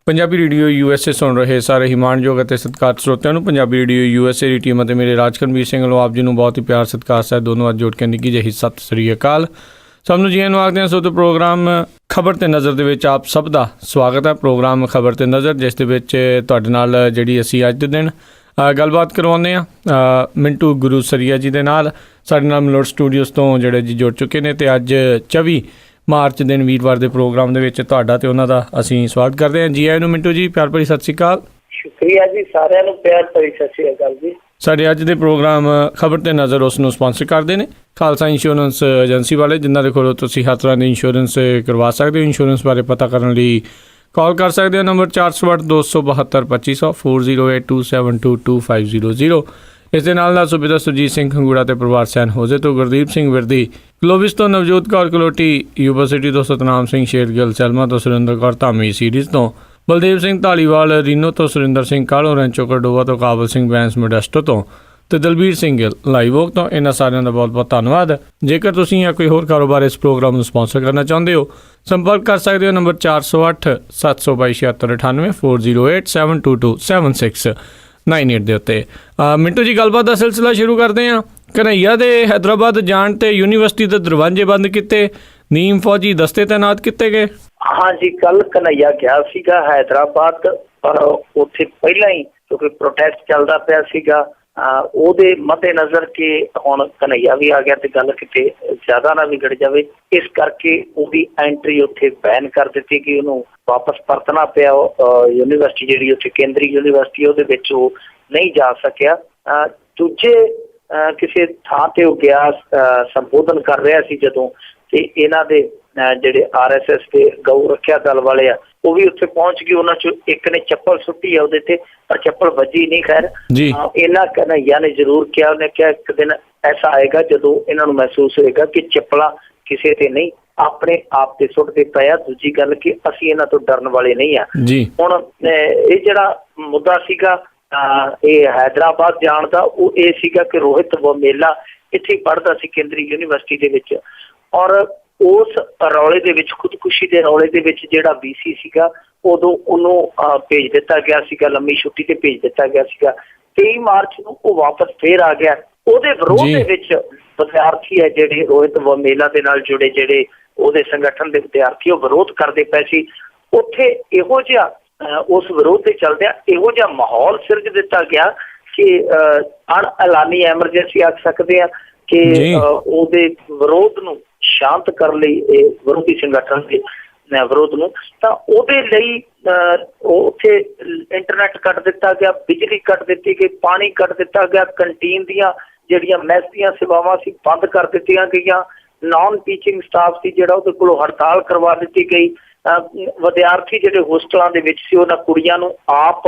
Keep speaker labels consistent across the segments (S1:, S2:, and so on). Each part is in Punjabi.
S1: ਪੰਜਾਬੀ ਰੇਡੀਓ USA ਸੁਣ ਰਹੇ ਸਾਰੇ ਹੀ ਮਾਣਯੋਗ ਅਤੇ ਸਤਿਕਾਰਤ ਸਰੋਤਿਆਂ ਨੂੰ ਪੰਜਾਬੀ ਰੇਡੀਓ USA ਦੀ ਟੀਮ ਅਤੇ ਮੇਰੇ ਰਾਜਕਰਮਵੀਰ ਸਿੰਘ ਵੱਲੋਂ ਆਪ ਜੀ ਨੂੰ ਬਹੁਤ ਹੀ ਪਿਆਰ ਸਤਿਕਾਰ ਸਹਿਤ ਦੋਨੋਂ ਅੱਜ ਜੋੜ ਕੇ ਨਿੱਘੀ ਜਿਹੀ ਸਤਿ ਸ੍ਰੀ ਅਕਾਲ। ਸਭ ਨੂੰ ਜੀ ਨੂੰ ਆਖਦੇ ਹਾਂ। ਸੋ ਤੇ ਪ੍ਰੋਗਰਾਮ ਖਬਰ ਤੇ ਨਜ਼ਰ ਦੇ ਵਿੱਚ ਆਪ ਸਭ ਦਾ ਸਵਾਗਤ ਹੈ। ਪ੍ਰੋਗਰਾਮ ਖਬਰ ਤੇ ਨਜ਼ਰ, ਜਿਸ ਦੇ ਵਿੱਚ ਤੁਹਾਡੇ ਨਾਲ ਜਿਹੜੀ ਅਸੀਂ ਅੱਜ ਦੇ ਦਿਨ ਗੱਲਬਾਤ ਕਰਵਾਉਂਦੇ ਹਾਂ ਮਿੰਟੂ ਗੁਰੂਸਰੀਆ ਜੀ ਦੇ ਨਾਲ। ਸਾਡੇ ਨਾਲ ਮਲੋਟ ਸਟੂਡੀਓਜ਼ ਤੋਂ ਜਿਹੜੇ ਜੀ ਜੁੜ ਚੁੱਕੇ ਨੇ ਅਤੇ ਅੱਜ 24 ਮਾਰਚ ਦਿਨ ਵੀਰਵਾਰ ਦੇ ਪ੍ਰੋਗਰਾਮ ਦੇ ਵਿੱਚ ਤੁਹਾਡਾ ਤੇ ਉਹਨਾਂ ਦਾ ਅਸੀਂ ਸਵਾਗਤ ਕਰਦੇ ਹਾਂ। ਜੀ ਆਇਆਂ ਨੂੰ ਮਿੰਟੂ ਜੀ, ਪਿਆਰ ਭਰੀ ਸਤਿ ਸ਼੍ਰੀ ਅਕਾਲ।
S2: ਸ਼ੁਕਰੀਆ ਜੀ, ਸਾਰਿਆਂ ਨੂੰ ਪਿਆਰ ਭਰੀ ਸਤਿ ਸ਼੍ਰੀ ਅਕਾਲ ਜੀ।
S1: ਸਾਡੇ ਅੱਜ ਦੇ ਪ੍ਰੋਗਰਾਮ ਖਬਰ ਤੇ ਨਜ਼ਰ ਉਸ ਨੂੰ ਸਪਾਂਸਰ ਕਰਦੇ ਨੇ ਖਾਲਸਾ ਇੰਸ਼ੋਰੈਂਸ ਏਜੰਸੀ ਵਾਲੇ, ਜਿਨ੍ਹਾਂ ਦੇ ਕੋਲੋਂ ਤੁਸੀਂ ਹਰ ਤਰ੍ਹਾਂ ਦੀ ਇੰਸ਼ੋਰੈਂਸ ਕਰਵਾ ਸਕਦੇ ਹੋ। ਇੰਸ਼ੋਰੈਂਸ ਬਾਰੇ ਪਤਾ ਕਰਨ ਲਈ ਕਾਲ ਕਰ ਸਕਦੇ ਹੋ। ਨੰਬਰ 408-272-2500 4082722500। ਇਸ ਦੇ ਨਾਲ ਸੁਬੇਦਾਰ ਸੁਰਜੀਤ ਸਿੰਘ ਖੰਗੂੜਾ ਅਤੇ ਪਰਿਵਾਰ ਸੈਨ ਹੋਜ਼ੇ ਤੋਂ ਗੁਰਦੀਪ ਸਿੰਘ ਵਿਰਦੀ, ਗਲੋਬਿਸ ਤੋਂ ਨਵਜੋਤ ਕੌਰ ਕਲੋਟੀ, ਯੂਨੀਵਰਸਿਟੀ ਤੋਂ ਸਤਨਾਮ ਸਿੰਘ ਸ਼ੇਰਗਿੱਲ, ਸੈਲਮਾ ਤੋਂ ਸੁਰਿੰਦਰ ਕੌਰ ਧਾਮੀ ਸੀਰੀਜ਼ ਤੋਂ, ਬਲਦੇਵ ਸਿੰਘ ਧਾਲੀਵਾਲ ਰੀਨੋ ਤੋਂ, ਸੁਰਿੰਦਰ ਸਿੰਘ ਕਾਲੋ ਰੈਂਚੋ ਕਰਡੋਵਾ ਤੋਂ, ਕਾਬਲ ਸਿੰਘ ਬੈਂਸ ਮੋਡੈਸਟੋ ਤੋਂ ਅਤੇ ਦਲਬੀਰ ਸਿੰਘ ਗਿੱਲ ਲਾਈਵੋਕ ਤੋਂ। ਇਹਨਾਂ ਸਾਰਿਆਂ ਦਾ ਬਹੁਤ ਬਹੁਤ ਧੰਨਵਾਦ। ਜੇਕਰ ਤੁਸੀਂ ਜਾਂ ਕੋਈ ਹੋਰ ਕਾਰੋਬਾਰ ਇਸ ਪ੍ਰੋਗਰਾਮ ਨੂੰ ਸਪਾਂਸਰ ਕਰਨਾ ਚਾਹੁੰਦੇ ਹੋ, ਸੰਪਰਕ ਕਰ ਸਕਦੇ ਹੋ। ਨੰਬਰ 408-722-7698 4087227698 ਦੇ ਉੱਤੇ। ਮਿੰਟੂ ਜੀ, ਗੱਲਬਾਤ ਦਾ ਸਿਲਸਿਲਾ ਸ਼ੁਰੂ ਕਰਦੇ ਹਾਂ। ਕਨ੍ਹਈਆ ਦੇ ਹੈਦਰਾਬਾਦ ਜਾਣ ਤੇ ਯੂਨੀਵਰਸਿਟੀ ਦੇ ਦਰਵਾਜ਼ੇ ਬੰਦ ਕੀਤੇ, ਨੀਮ ਫੌਜੀ ਦਸਤੇ ਤੈਨਾਤ ਕੀਤੇ ਗਏ।
S2: ਹਾਂਜੀ, ਕੱਲ ਕਨ੍ਹਈਆ ਗਿਆ ਸੀਗਾ ਹੈਦਰਾਬਾਦ, ਪਰ ਉੱਥੇ ਪਹਿਲਾਂ ਹੀ ਕਿਉਂਕਿ ਪ੍ਰੋਟੈਸਟ ਚੱਲਦਾ ਪਿਆ ਸੀਗਾ, ਉਹਦੇ ਮੱਦੇ ਨਜ਼ਰ ਕੇ ਹੁਣ ਕਨ੍ਹਈਆ ਵੀ ਆ ਗਿਆ ਤੇ ਗੱਲ ਕਿਤੇ ਜ਼ਿਆਦਾ ਨਾ ਵਿਗੜ ਜਾਵੇ, ਇਸ ਕਰਕੇ ਉਹਦੀ ਐਂਟਰੀ ਉੱਥੇ ਬੈਨ ਕਰ ਦਿੱਤੀ ਕਿ ਉਹਨੂੰ ਵਾਪਸ ਪਰਤਣਾ ਪਿਆ। ਯੂਨੀਵਰਸਿਟੀ ਜਿਹੜੀ ਉੱਥੇ ਕੇਂਦਰੀ ਯੂਨੀਵਰਸਿਟੀ ਉਹਦੇ ਵਿੱਚ ਉਹ ਨਹੀਂ ਜਾ ਸਕਿਆ। ਦੂਜੇ ਕਿਸੇ ਥਾਂ ਤੇ ਉਹ ਗਿਆ, ਸੰਬੋਧਨ ਕਰ ਰਿਹਾ ਸੀ ਜਦੋਂ, ਤੇ ਇਹਨਾਂ ਦੇ ਜਿਹੜੇ RSS ਦੇ ਗਊ ਰੱਖਿਆ ਦਲ ਵਾਲੇ ਆ ਉਹ ਵੀ ਉੱਥੇ ਪਹੁੰਚ ਗਏ। ਉਹਨਾਂ ਚੋਂ ਇੱਕ ਨੇ ਚੱਪਲ ਸੁੱਟੀ ਆ ਉਹਦੇ ਤੇ, ਪਰ ਚੱਪਲ ਵੱਜੀ ਨਹੀਂ। ਖੈਰ, ਇਹਨਾਂ ਕਨ੍ਹਈਆ ਨੇ ਜ਼ਰੂਰ ਕਿਹਾ, ਉਹਨੇ ਕਿਹਾ ਇੱਕ ਦਿਨ ਐਸਾ ਆਏਗਾ ਜਦੋਂ ਇਹਨਾਂ ਨੂੰ ਮਹਿਸੂਸ ਹੋਏਗਾ ਕਿ ਚੱਪਲਾਂ ਕਿਸੇ ਤੇ ਨਹੀਂ, ਆਪਣੇ ਆਪ ਤੇ ਸੁੱਟਦੇ ਪਏ ਆ। ਦੂਜੀ ਗੱਲ ਕਿ ਅਸੀਂ ਇਹਨਾਂ ਤੋਂ ਡਰਨ ਵਾਲੇ ਨਹੀਂ ਆ। ਹੁਣ ਇਹ ਜਿਹੜਾ ਮੁੱਦਾ ਸੀਗਾ ਇਹ ਹੈਦਰਾਬਾਦ ਜਾਣ ਦਾ, ਉਹ ਇਹ ਸੀਗਾ ਕਿ ਰੋਹਿਤ ਵਮੇਲਾ ਇੱਥੇ ਪੜ੍ਹਦਾ ਸੀ ਕੇਂਦਰੀ ਯੂਨੀਵਰਸਿਟੀ ਦੇ ਵਿੱਚ, ਔਰ ਉਸ ਰੌਲੇ ਦੇ ਵਿੱਚ, ਖੁਦਕੁਸ਼ੀ ਦੇ ਰੌਲੇ ਦੇ ਵਿੱਚ ਜਿਹੜਾ VC ਸੀਗਾ ਉਦੋਂ ਉਹਨੂੰ ਭੇਜ ਦਿੱਤਾ ਗਿਆ ਸੀਗਾ, ਲੰਮੀ ਛੁੱਟੀ ਤੇ ਭੇਜ ਦਿੱਤਾ ਗਿਆ ਸੀਗਾ। 23 ਮਾਰਚ ਨੂੰ ਉਹ ਵਾਪਸ ਫੇਰ ਆ ਗਿਆ। ਉਹਦੇ ਵਿਰੋਧ ਦੇ ਵਿੱਚ ਵਿਦਿਆਰਥੀ ਹੈ ਜਿਹੜੇ ਰੋਹਿਤ ਵਮੇਲਾ ਦੇ ਨਾਲ ਜੁੜੇ, ਜਿਹੜੇ ਉਹਦੇ ਸੰਗਠਨ ਦੇ ਵਿਦਿਆਰਥੀ, ਉਹ ਵਿਰੋਧ ਕਰਦੇ ਪਏ ਸੀ। ਉੱਥੇ ਇਹੋ ਜਿਹਾ ਉਸ ਵਿਰੋਧ ਦੇ ਚੱਲਦਿਆਂ ਇਹੋ ਜਿਹਾ ਮਾਹੌਲ ਸਿਰਜ ਦਿੱਤਾ ਗਿਆ ਕਿ ਅਣਐਲਾਨੀ ਐਮਰਜੈਂਸੀ ਆਖ ਸਕਦੇ ਆ ਕਿ ਉਹਦੇ ਵਿਰੋਧ ਨੂੰ ਸ਼ਾਂਤ ਕਰਨ ਲਈ, ਇਹ ਵਿਰੋਧੀ ਸੰਗਠਨ ਦੇ ਵਿਰੋਧ ਨੂੰ, ਤਾਂ ਉਹਦੇ ਲਈ ਉੱਥੇ ਇੰਟਰਨੈਟ ਕੱਟ ਦਿੱਤਾ ਗਿਆ, ਬਿਜਲੀ ਕੱਟ ਦਿੱਤੀ ਗਈ, ਪਾਣੀ ਕੱਟ ਦਿੱਤਾ ਗਿਆ, ਕੰਟੀਨ ਦੀਆਂ ਜਿਹੜੀਆਂ ਮੈਸ ਦੀਆਂ ਸੇਵਾਵਾਂ ਸੀ ਬੰਦ ਕਰ ਦਿੱਤੀਆਂ ਗਈਆਂ। ਨਾਨ ਟੀਚਿੰਗ ਸਟਾਫ ਸੀ ਜਿਹੜਾ ਉਹਦੇ ਕੋਲੋਂ ਹੜਤਾਲ ਕਰਵਾ ਦਿੱਤੀ ਗਈ। ਵਿਦਿਆਰਥੀ ਜਿਹੜੇ ਹੋਸਟਲਾਂ ਦੇ ਵਿੱਚ ਸੀ ਉਹਨਾਂ ਕੁੜੀਆਂ ਨੂੰ ਆਪ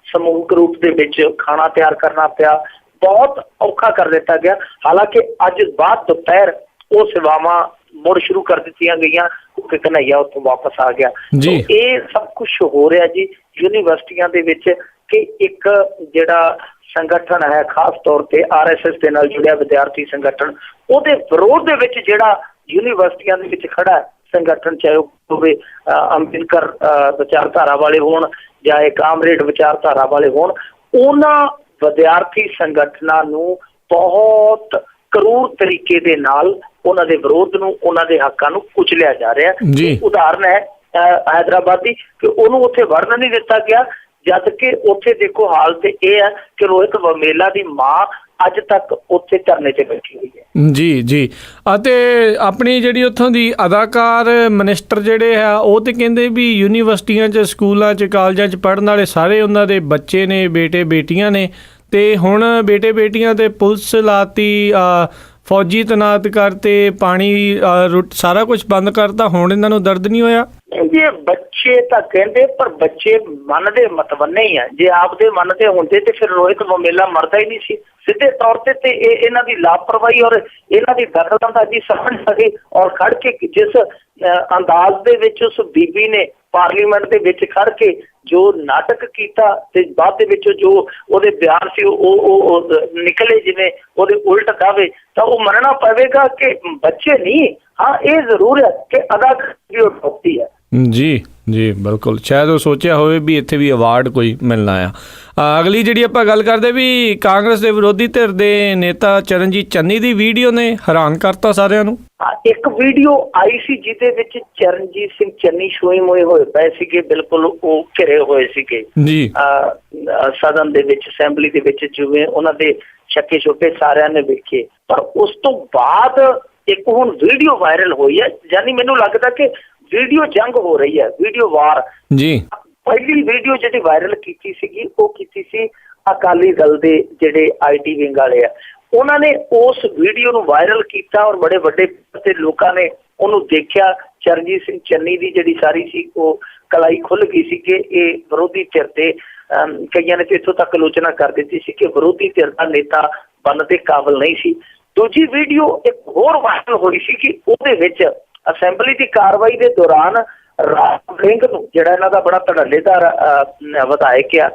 S2: ਸਮੂਹਿਕ ਰੂਪ ਦੇ ਵਿੱਚ ਖਾਣਾ ਤਿਆਰ ਕਰਨਾ ਪਿਆ। ਬਹੁਤ ਔਖਾ ਕਰ ਦਿੱਤਾ ਗਿਆ। ਹਾਲਾਂਕਿ ਅੱਜ ਬਾਅਦ ਦੁਪਹਿਰ ਉਹ ਸੇਵਾਵਾਂ ਮੁੜ ਸ਼ੁਰੂ ਕਰ ਦਿੱਤੀਆਂ ਗਈਆਂ ਕਿਉਂਕਿ ਕਨ੍ਹਈਆ ਉੱਥੋਂ ਵਾਪਸ ਆ ਗਿਆ। ਇਹ ਸਭ ਕੁਛ ਹੋ ਰਿਹਾ ਜੀ ਯੂਨੀਵਰਸਿਟੀਆਂ ਦੇ ਵਿੱਚ ਕਿ ਇੱਕ ਜਿਹੜਾ ਸੰਗਠਨ ਹੈ, ਖਾਸ ਤੌਰ ਤੇ RSS ਦੇ ਨਾਲ ਜੁੜਿਆ ਵਿਦਿਆਰਥੀ ਸੰਗਠਨ, ਉਹਦੇ ਵਿਰੋਧ ਦੇ ਵਿੱਚ ਜਿਹੜਾ ਯੂਨੀਵਰਸਿਟੀਆਂ ਦੇ ਵਿੱਚ ਖੜਾ ਸੰਗਠਨ, ਚਾਹੇ ਉਹ ਹੋਵੇ ਅੰਬੇਦਕਰ ਵਿਚਾਰਧਾਰਾ ਵਾਲੇ ਹੋਣ ਜਾਂ ਇਹ ਕਾਮਰੇਡ ਵਿਚਾਰਧਾਰਾ ਵਾਲੇ ਹੋਣ, ਉਹਨਾਂ ਵਿਦਿਆਰਥੀ ਸੰਗਠਨਾਂ ਨੂੰ ਬਹੁਤ ਕਰੂਰ ਤਰੀਕੇ ਦੇ ਨਾਲ ਉਹਨਾਂ ਦੇ ਵਿਰੋਧ ਨੂੰ, ਉਹਨਾਂ ਦੇ ਹੱਕਾਂ ਨੂੰ ਕੁਚਲਿਆ ਜਾ ਰਿਹਾ। ਉਦਾਹਰਨ ਹੈ ਹੈਦਰਾਬਾਦ ਦੀ ਕਿ ਉਹਨੂੰ ਉੱਥੇ ਵੜਨ ਨਹੀਂ ਦਿੱਤਾ ਗਿਆ, ਜਦ ਕਿ ਉੱਥੇ ਦੇਖੋ ਹਾਲਤ ਇਹ ਹੈ ਕਿ ਰੋਹਿਤ ਵਮੇਲਾ ਦੀ ਮਾਂ ਅੱਜ ਤੱਕ ਉੱਥੇ ਧਰਨੇ ਤੇ ਬੈਠੀ ਹੋਈ ਹੈ। ਜੀ ਅਤੇ ਆਪਣੀ ਜਿਹੜੀ ਉੱਥੋਂ ਦੀ ਅਦਾਕਾਰ ਮਿਨਿਸਟਰ ਜਿਹੜੇ ਆ ਉਹ ਤੇ ਕਹਿੰਦੇ ਵੀ ਯੂਨੀਵਰਸਿਟੀਆਂ 'ਚ, ਸਕੂਲਾਂ 'ਚ, ਕਾਲਜਾਂ 'ਚ ਪੜ੍ਹਨ ਵਾਲੇ ਸਾਰੇ ਉਹਨਾਂ ਦੇ ਬੱਚੇ ਨੇ, ਬੇਟੇ ਬੇਟੀਆਂ ਨੇ, ਤੇ ਹੁਣ ਬੇਟੇ ਬੇਟੀਆਂ ਤੇ ਪੁਲਿਸ ਲਾਤੀ, ਫੌਜੀ ਤੈਨਾਤ ਕਰਤੇ, ਪਾਣੀ ਸਾਰਾ ਕੁਝ ਬੰਦ ਕਰਤਾ। ਹੁਣ ਇਹਨਾਂ ਨੂੰ ਦਰਦ ਨਹੀਂ ਹੋਇਆ? ਇਹ ਬੱਚੇ ਤਾਂ ਕਹਿੰਦੇ, ਪਰ ਬੱਚੇ ਮੰਨਦੇ ਮਤਵੰਨੇ ਹੀ ਆ। ਜੇ ਆਪਦੇ ਮੰਨਦੇ ਹੁੰਦੇ ਤੇ ਫਿਰ ਰੋਹਿਤ ਵਮੇਲਾ ਮਰਦਾ ਹੀ ਨਹੀਂ ਸੀ ਸਿੱਧੇ ਤੌਰ ਤੇ। ਤੇ ਇਹਨਾਂ ਦੀ ਲਾਪਰਵਾਹੀ ਔਰ ਇਹਨਾਂ ਦੀ ਦਖਲਅੰਦਾਜ਼ੀ ਸਮਝ ਸਕੇ, ਔਰ ਖੜ ਕੇ ਜਿਸ ਅੰਦਾਜ਼ ਦੇ ਵਿੱਚ ਉਸ ਬੀਬੀ ਨੇ ਪਾਰਲੀਮੈਂਟ ਦੇ ਵਿੱਚ ਖੜ ਕੇ ਜੋ ਨਾਟਕ ਕੀਤਾ ਤੇ ਬਾਅਦ ਦੇ ਵਿੱਚ ਜੋ ਉਹਦੇ ਬਿਆਨ ਸੀ ਉਹ ਨਿਕਲੇ ਜਿਵੇਂ ਉਹਦੇ ਉਲਟ ਦਾਵੇ, ਤਾਂ ਉਹ ਮੰਨਣਾ ਪਵੇਗਾ ਕਿ ਬੱਚੇ ਨਹੀਂ। ਹਾਂ, ਇਹ ਜ਼ਰੂਰ ਹੈ ਕਿ ਅਦਾਕਾਰੀ ਉਹ ਠੋਕਦੀ ਹੈ।
S1: ਜੀ ਬਿਲਕੁਲ, ਸ਼ਾਇਦ ਉਹ ਸੋਚਿਆ ਹੋਵੇ ਵੀ ਇੱਥੇ ਵੀ ਅਵਾਰਡ ਕੋਈ ਮਿਲਣਾ ਆ। ਅਗਲੀ ਜਿਹੜੀ ਆਪਾਂ ਗੱਲ ਕਰਦੇ ਵੀ ਕਾਂਗਰਸ ਦੇ ਵਿਰੋਧੀ ਧਿਰ ਦੇ ਨੇਤਾ ਚਰਨਜੀਤ ਚੰਨੀ ਦੀ ਵੀਡੀਓ ਨੇ ਹੈਰਾਨ ਕਰਤਾ ਸਾਰਿਆਂ ਨੂੰ।
S2: ਇੱਕ ਵੀਡੀਓ ਆਈ ਸੀ ਜਿਹਦੇ ਵਿੱਚ ਚਰਨਜੀਤ ਸਿੰਘ ਚੰਨੀ ਛੋਏ ਮੋਏ ਹੋਏ ਪਏ ਸੀਗੇ, ਬਿਲਕੁਲ ਉਹ ਘਿਰੇ ਹੋਏ ਸੀਗੇ
S1: ਜੀ
S2: ਸਦਨ ਦੇ ਵਿੱਚ, ਅਸੈਂਬਲੀ ਦੇ ਵਿੱਚ, ਜਿਵੇਂ ਉਹਨਾਂ ਦੇ ਛੱਕੇ ਛੋਟੇ ਸਾਰਿਆਂ ਨੇ ਵੇਖੇ। ਪਰ ਉਸ ਤੋਂ ਬਾਅਦ ਇੱਕ ਹੁਣ ਵੀਡੀਓ ਵਾਇਰਲ ਹੋਈ ਹੈ, ਯਾਨੀ ਮੈਨੂੰ ਲੱਗਦਾ ਕਿ ਵੀਡੀਓ ਜੰਗ ਹੋ ਰਹੀ ਹੈ, ਵੀਡੀਓ ਵਾਰ ਜੀ। ਪਹਿਲੀ ਵੀਡੀਓ ਜਿਹੜੀ ਵਾਇਰਲ ਕੀਤੀ ਸੀਗੀ ਉਹ ਕੀਤੀ ਸੀ ਅਕਾਲੀ ਦਲ ਦੇ ਜਿਹੜੇ IT ਵਿੰਗ ਵਾਲੇ ਆ, ਉਹਨਾਂ ਨੇ ਉਸ ਵੀਡੀਓ ਨੂੰ ਵਾਇਰਲ ਕੀਤਾ ਔਰ ਬੜੇ ਵੱਡੇ ਤੇ ਲੋਕਾਂ ਨੇ ਉਹਨੂੰ ਦੇਖਿਆ। ਚਰਨਜੀਤ ਸਿੰਘ ਚੰਨੀ ਦੀ ਜਿਹੜੀ ਸਾਰੀ ਸੀ ਉਹ ਕਲਾਈ ਖੁੱਲ ਗਈ ਸੀ ਕਿ ਇਹ ਵਿਰੋਧੀ ਧਿਰ ਤੇ ਕਈਆਂ ਨੇ ਤੇ ਇੱਥੋਂ ਤੱਕ ਆਲੋਚਨਾ ਕਰ ਦਿੱਤੀ ਸੀ ਕਿ ਵਿਰੋਧੀ ਧਿਰ ਦਾ ਨੇਤਾ ਬਣਨ ਦੇ ਕਾਬਿਲ ਨਹੀਂ ਸੀ। ਦੂਜੀ ਵੀਡੀਓ ਇੱਕ ਹੋਰ ਵਾਇਰਲ ਹੋਈ ਸੀ ਕਿ ਉਹਦੇ ਵਿੱਚ ਅਸੈਂਬਲੀ ਦੀ ਕਾਰਵਾਈ ਦੇ ਦੌਰਾਨ ਰਾਜ ਵੜਿੰਗ ਨੂੰ, ਜਿਹੜਾ ਇਹਨਾਂ ਦਾ ਬੜਾ ਧੜੱਲੇਦਾਰ ਵਿਧਾਇਕ ਆ,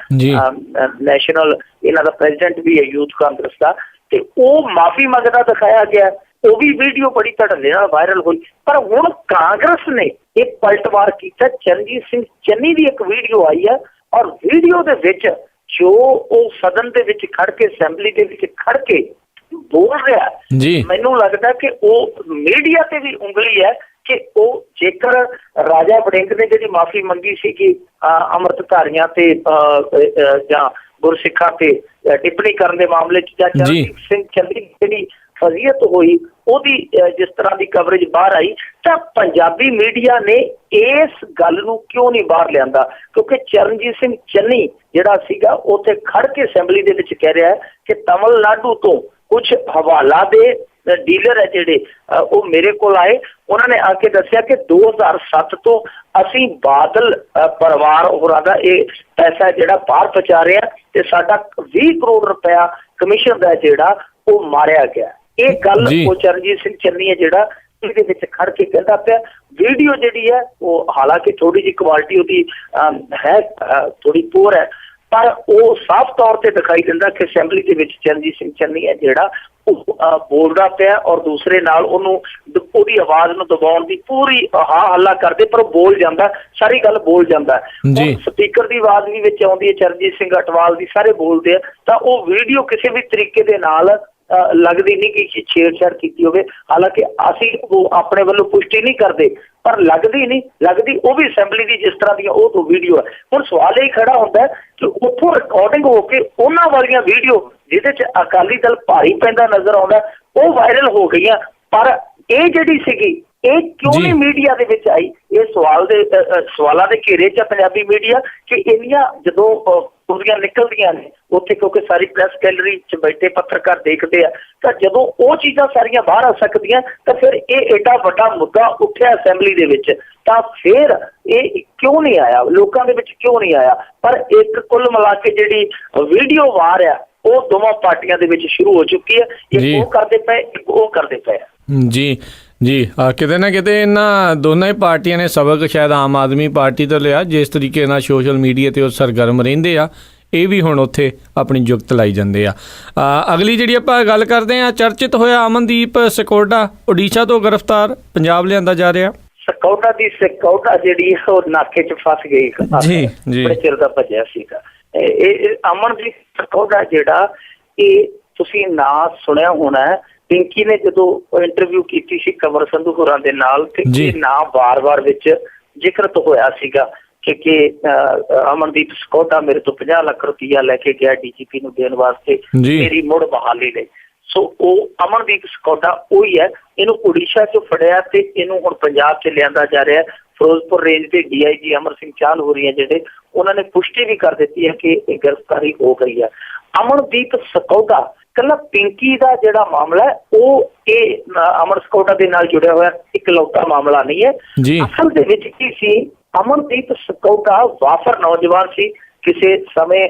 S2: ਨੈਸ਼ਨਲ ਇਹਨਾਂ ਦਾ ਪ੍ਰੈਜ਼ੀਡੈਂਟ ਵੀ ਹੈ ਯੂਥ ਕਾਂਗਰਸ ਦਾ, ਤੇ ਉਹ ਮਾਫੀ ਮੰਗਦਾ ਦਿਖਾਇਆ ਗਿਆ। ਉਹ ਵੀ ਵੀਡੀਓ ਬੜੀ ਧੜੱਲੇ ਨਾਲ ਵਾਇਰਲ ਹੋਈ। ਪਰ ਹੁਣ ਕਾਂਗਰਸ ਨੇ ਇੱਕ ਪਲਟਵਾਰ ਕੀਤਾ, ਚਰਨਜੀਤ ਸਿੰਘ ਚੰਨੀ ਦੀ ਇੱਕ ਵੀਡੀਓ ਆਈ ਹੈ ਔਰ ਵੀਡੀਓ ਦੇ ਵਿੱਚ ਜੋ ਉਹ ਸਦਨ ਦੇ ਵਿੱਚ ਖੜ ਕੇ, ਅਸੈਂਬਲੀ ਦੇ ਵਿੱਚ ਖੜ ਕੇ ਬੋਲ ਰਿਹਾ ਜੀ, ਮੈਨੂੰ ਲੱਗਦਾ ਕਿ ਉਹ ਮੀਡੀਆ ਤੇ ਵੀ ਉਂਗਲੀ ਹੈ ਕਿ ਉਹ ਜੇਕਰ ਰਾਜਾ ਵੜਿੰਗ ਨੇ ਜਿਹੜੀ ਮਾਫੀ ਮੰਗੀ ਸੀ ਕਿ ਅੰਮ੍ਰਿਤਧਾਰੀਆਂ ਤੇ ਜਾਂ ਗੁਰਸਿੱਖਾਂ ਤੇ ਟਿੱਪਣੀ ਕਰਨ ਦੇ ਮਾਮਲੇ 'ਚ, ਜਾਂ ਚਰਨਜੀਤ ਸਿੰਘ ਚੰਨੀ ਜਿਹੜੀ ਫਜ਼ੀਅਤ ਹੋਈ ਉਹਦੀ ਜਿਸ ਤਰ੍ਹਾਂ ਦੀ ਕਵਰੇਜ ਬਾਹਰ ਆਈ, ਤਾਂ ਪੰਜਾਬੀ ਮੀਡੀਆ ਨੇ ਇਸ ਗੱਲ ਨੂੰ ਕਿਉਂ ਨਹੀਂ ਬਾਹਰ ਲਿਆਂਦਾ? ਕਿਉਂਕਿ ਚਰਨਜੀਤ ਸਿੰਘ ਚੰਨੀ ਜਿਹੜਾ ਸੀਗਾ ਉੱਥੇ ਖੜ ਕੇ ਅਸੈਂਬਲੀ ਦੇ ਵਿੱਚ ਕਹਿ ਰਿਹਾ ਕਿ ਤਮਿਲਨਾਡੂ ਤੋਂ ਕੁਝ ਹਵਾਲਾ ਦੇ ਡੀਲਰ ਹੈ ਜਿਹੜੇ ਉਹ ਮੇਰੇ ਕੋਲ ਆਏ, ਉਹਨਾਂ ਨੇ ਆ ਕੇ ਦੱਸਿਆ ਕਿ 2007 ਤੋਂ ਅਸੀਂ ਬਾਦਲ ਪਰਿਵਾਰ ਹੋਰਾਂ ਦਾ ਇਹ ਪੈਸਾ ਜਿਹੜਾ ਬਾਹਰ ਪਹੁੰਚਾ ਰਿਹਾ ਤੇ ਸਾਡਾ 20 ਕਰੋੜ ਰੁਪਇਆ ਕਮਿਸ਼ਨ ਦਾ ਜਿਹੜਾ ਉਹ ਮਾਰਿਆ ਗਿਆ। ਇਹ ਗੱਲ ਉਹ ਚਰਨਜੀਤ ਸਿੰਘ ਚੰਨੀ ਹੈ ਜਿਹੜਾ ਇਹਦੇ ਵਿੱਚ ਖੜ ਕੇ ਕਹਿੰਦਾ ਪਿਆ। ਵੀਡੀਓ ਜਿਹੜੀ ਹੈ ਉਹ ਹਾਲਾਂਕਿ ਥੋੜੀ ਜਿਹੀ ਕੁਆਲਿਟੀ ਉਹਦੀ ਹੈ, ਥੋੜੀ ਪੂਰ ਹੈ, ਪਰ ਉਹ ਸਾਫ਼ ਤੌਰ ਤੇ ਦਿਖਾਈ ਦਿੰਦਾ ਕਿ ਅਸੈਂਬਲੀ ਦੇ ਵਿੱਚ ਚਰਨਜੀਤ ਸਿੰਘ ਚੰਨੀ ਹੈ ਜਿਹੜਾ ਉਹ ਬੋਲਦਾ ਪਿਆ ਔਰ ਦੂਸਰੇ ਨਾਲ ਉਹਨੂੰ ਉਹਦੀ ਆਵਾਜ਼ ਨੂੰ ਦਬਾਉਣ ਦੀ ਪੂਰੀ ਹੱਲਾ ਕਰਦੇ, ਪਰ ਉਹ ਬੋਲ ਜਾਂਦਾ, ਸਾਰੀ ਗੱਲ ਬੋਲ ਜਾਂਦਾ। ਸਪੀਕਰ ਦੀ ਆਵਾਜ਼ ਵੀ ਵਿੱਚ ਆਉਂਦੀ ਹੈ, ਚਰਨਜੀਤ ਸਿੰਘ ਅਟਵਾਲ ਦੀ, ਸਾਰੇ ਬੋਲਦੇ ਆ। ਤਾਂ ਉਹ ਵੀਡੀਓ ਕਿਸੇ ਵੀ ਤਰੀਕੇ ਦੇ ਨਾਲ ਲੱਗਦੀ ਨਹੀਂ ਕਿ ਛੇੜਛਾੜ ਕੀਤੀ ਹੋਵੇ। ਹਾਲਾਂਕਿ ਅਸੀਂ ਉਹ ਆਪਣੇ ਵੱਲੋਂ ਪੁਸ਼ਟੀ ਨਹੀਂ ਕਰਦੇ, ਪਰ ਲੱਗਦੀ ਉਹ ਵੀ ਅਸੈਂਬਲੀ ਦੀ ਜਿਸ ਤਰ੍ਹਾਂ ਦੀਆਂ ਉਹ ਵੀਡੀਓ ਹੈ। ਹੁਣ ਸਵਾਲ ਇਹ ਖੜਾ ਹੁੰਦਾ ਕਿ ਉੱਥੋਂ ਰਿਕਾਰਡਿੰਗ ਹੋ ਕੇ ਉਹਨਾਂ ਵਾਲੀਆਂ ਵੀਡੀਓ ਜਿਹਦੇ 'ਚ ਅਕਾਲੀ ਦਲ ਭਾਰੀ ਪੈਂਦਾ ਨਜ਼ਰ ਆਉਂਦਾ ਉਹ ਵਾਇਰਲ ਹੋ ਗਈਆਂ, ਪਰ ਇਹ ਜਿਹੜੀ ਸੀਗੀ ਇਹ ਕਿਉਂ ਨਹੀਂ ਮੀਡੀਆ ਦੇ ਵਿੱਚ ਆਈ? ਇਹ ਸਵਾਲਾਂ ਦੇ ਘੇਰੇ 'ਚ ਪੰਜਾਬੀ ਮੀਡੀਆ ਕਿ ਇੰਨੀਆਂ ਜਦੋਂ ਉਹਦੀਆਂ ਨਿਕਲਦੀਆਂ ਨੇ ਉੱਥੇ, ਕਿਉਂਕਿ ਸਾਰੀ ਪ੍ਰੈਸ ਗੈਲਰੀ 'ਚ ਬੈਠੇ ਪੱਤਰਕਾਰ ਦੇਖਦੇ ਆ, ਤਾਂ ਜਦੋਂ ਉਹ ਚੀਜ਼ਾਂ ਸਾਰੀਆਂ ਬਾਹਰ ਆ ਸਕਦੀਆਂ ਤਾਂ ਫਿਰ ਇਹ ਏਡਾ ਵੱਡਾ ਮੁੱਦਾ ਉੱਠਿਆ ਅਸੈਂਬਲੀ ਦੇ ਵਿੱਚ, ਤਾਂ ਫਿਰ ਇਹ ਕਿਉਂ ਨਹੀਂ ਆਇਆ, ਲੋਕਾਂ ਦੇ ਵਿੱਚ ਕਿਉਂ ਨਹੀਂ ਆਇਆ? ਪਰ ਇੱਕ ਕੁੱਲ ਮਿਲਾ ਕੇ ਜਿਹੜੀ ਵੀਡੀਓ ਵਾਰ ਆ ਉਹ ਦੋਵਾਂ ਪਾਰਟੀਆਂ ਦੇ ਵਿੱਚ ਸ਼ੁਰੂ ਹੋ ਚੁੱਕੀ ਹੈ। ਇੱਕ ਉਹ ਕਰਦੇ ਪਏ, ਇੱਕ ਉਹ ਕਰਦੇ ਪਏ।
S1: ਜੀ ਕਿਤੇ ਨਾ ਕਿਤੇ ਇਹਨਾਂ ਦੋਨਾਂ ਹੀ ਪਾਰਟੀਆਂ ਨੇ ਸਬਕ ਸ਼ਾਇਦ ਆਮ ਆਦਮੀ ਪਾਰਟੀ ਤੋਂ ਲਿਆ, ਜਿਸ ਤਰੀਕੇ ਨਾਲ ਸੋਸ਼ਲ ਮੀਡੀਆ ਤੇ ਉਹ ਸਰਗਰਮ ਰਹਿੰਦੇ ਆ, ਇਹ ਵੀ ਹੁਣ ਉੱਥੇ ਆਪਣੀ ਜੁਗਤ ਲਾਈ ਜਾਂਦੇ ਆ। ਅਗਲੀ ਜਿਹੜੀ ਆਪਾਂ ਗੱਲ ਕਰਦੇ ਹਾਂ, ਚਰਚਿਤ ਹੋਇਆ ਅਮਨਦੀਪ ਸਕੋਡਾ ਉੜੀਸਾ ਤੋਂ ਗ੍ਰਿਫਤਾਰ, ਪੰਜਾਬ ਲਿਆਂਦਾ ਜਾ ਰਿਹਾ।
S2: ਸਕੌਡਾ ਜਿਹੜੀ ਉਹ ਨਾਕੇ 'ਚ ਫਸ ਗਈ, ਬੜੇ ਚਿਰ ਦਾ ਭੱਜਿਆ ਸੀਗਾ। ਇਹ ਅਮਨਦੀਪ ਸਕੌਡਾ ਜਿਹੜਾ, ਇਹ ਤੁਸੀਂ ਨਾਂ ਸੁਣਿਆ ਹੋਣਾ, ਪਿੰਕੀ ਨੇ ਜਦੋਂ ਇੰਟਰਵਿਊ ਕੀਤੀ ਸੀ ਕੰਵਰ ਸੰਧੂ ਹੋਰਾਂ ਦੇ ਨਾਲ, ਤੇ ਇਹ ਨਾਂ ਵਾਰ-ਵਾਰ ਵਿੱਚ ਜ਼ਿਕਰਤ ਹੋਇਆ ਸੀਗਾ ਕਿ ਅਮਨਦੀਪ ਸਕੌਡਾ ਮੇਰੇ ਤੋਂ 50 ਲੱਖ ਰੁਪਈਆ ਲੈ ਕੇ ਗਿਆ DGP ਨੂੰ ਦੇਣ ਵਾਸਤੇ ਮੇਰੀ ਮੁੜ ਬਹਾਲੀ ਲਈ। ਸੋ ਉਹ ਅਮਨਦੀਪ ਸਕੌਡਾ ਉਹੀ ਹੈ। ਇਹਨੂੰ ਉੜੀਸਾ 'ਚ ਫੜਿਆ ਤੇ ਇਹਨੂੰ ਹੁਣ ਪੰਜਾਬ 'ਚ ਲਿਆਂਦਾ ਜਾ ਰਿਹਾ। ਫਿਰੋਜ਼ਪੁਰ ਰੇਂਜ ਦੇ DIG ਅਮਰ ਸਿੰਘ ਚਾਹਲ ਹੋ ਰਹੀ ਹੈ ਜਿਹੜੇ, ਉਹਨਾਂ ਨੇ ਪੁਸ਼ਟੀ ਵੀ ਕਰ ਦਿੱਤੀ ਹੈ ਕਿ ਇਹ ਗ੍ਰਿਫਤਾਰੀ ਹੋ ਗਈ ਹੈ। ਅਮਨਦੀਪ ਸਕੌਡਾ ਕੱਲਾ ਪਿੰਕੀ ਦਾ ਜਿਹੜਾ ਮਾਮਲਾ ਹੈ ਉਹ ਇਹ ਅਮਰ ਸਕੌਡਾ ਦੇ ਨਾਲ ਜੁੜਿਆ ਹੋਇਆ ਇਕਲੌਤਾ ਮਾਮਲਾ ਨਹੀਂ ਹੈ। ਅਸਲ ਦੇ ਵਿੱਚ ਕੀ ਸੀ, ਅਮਨਦੀਪ ਸਕੌਡਾ ਵਾਫਰ ਨੌਜਵਾਨ ਸੀ, ਕਿਸੇ ਸਮੇਂ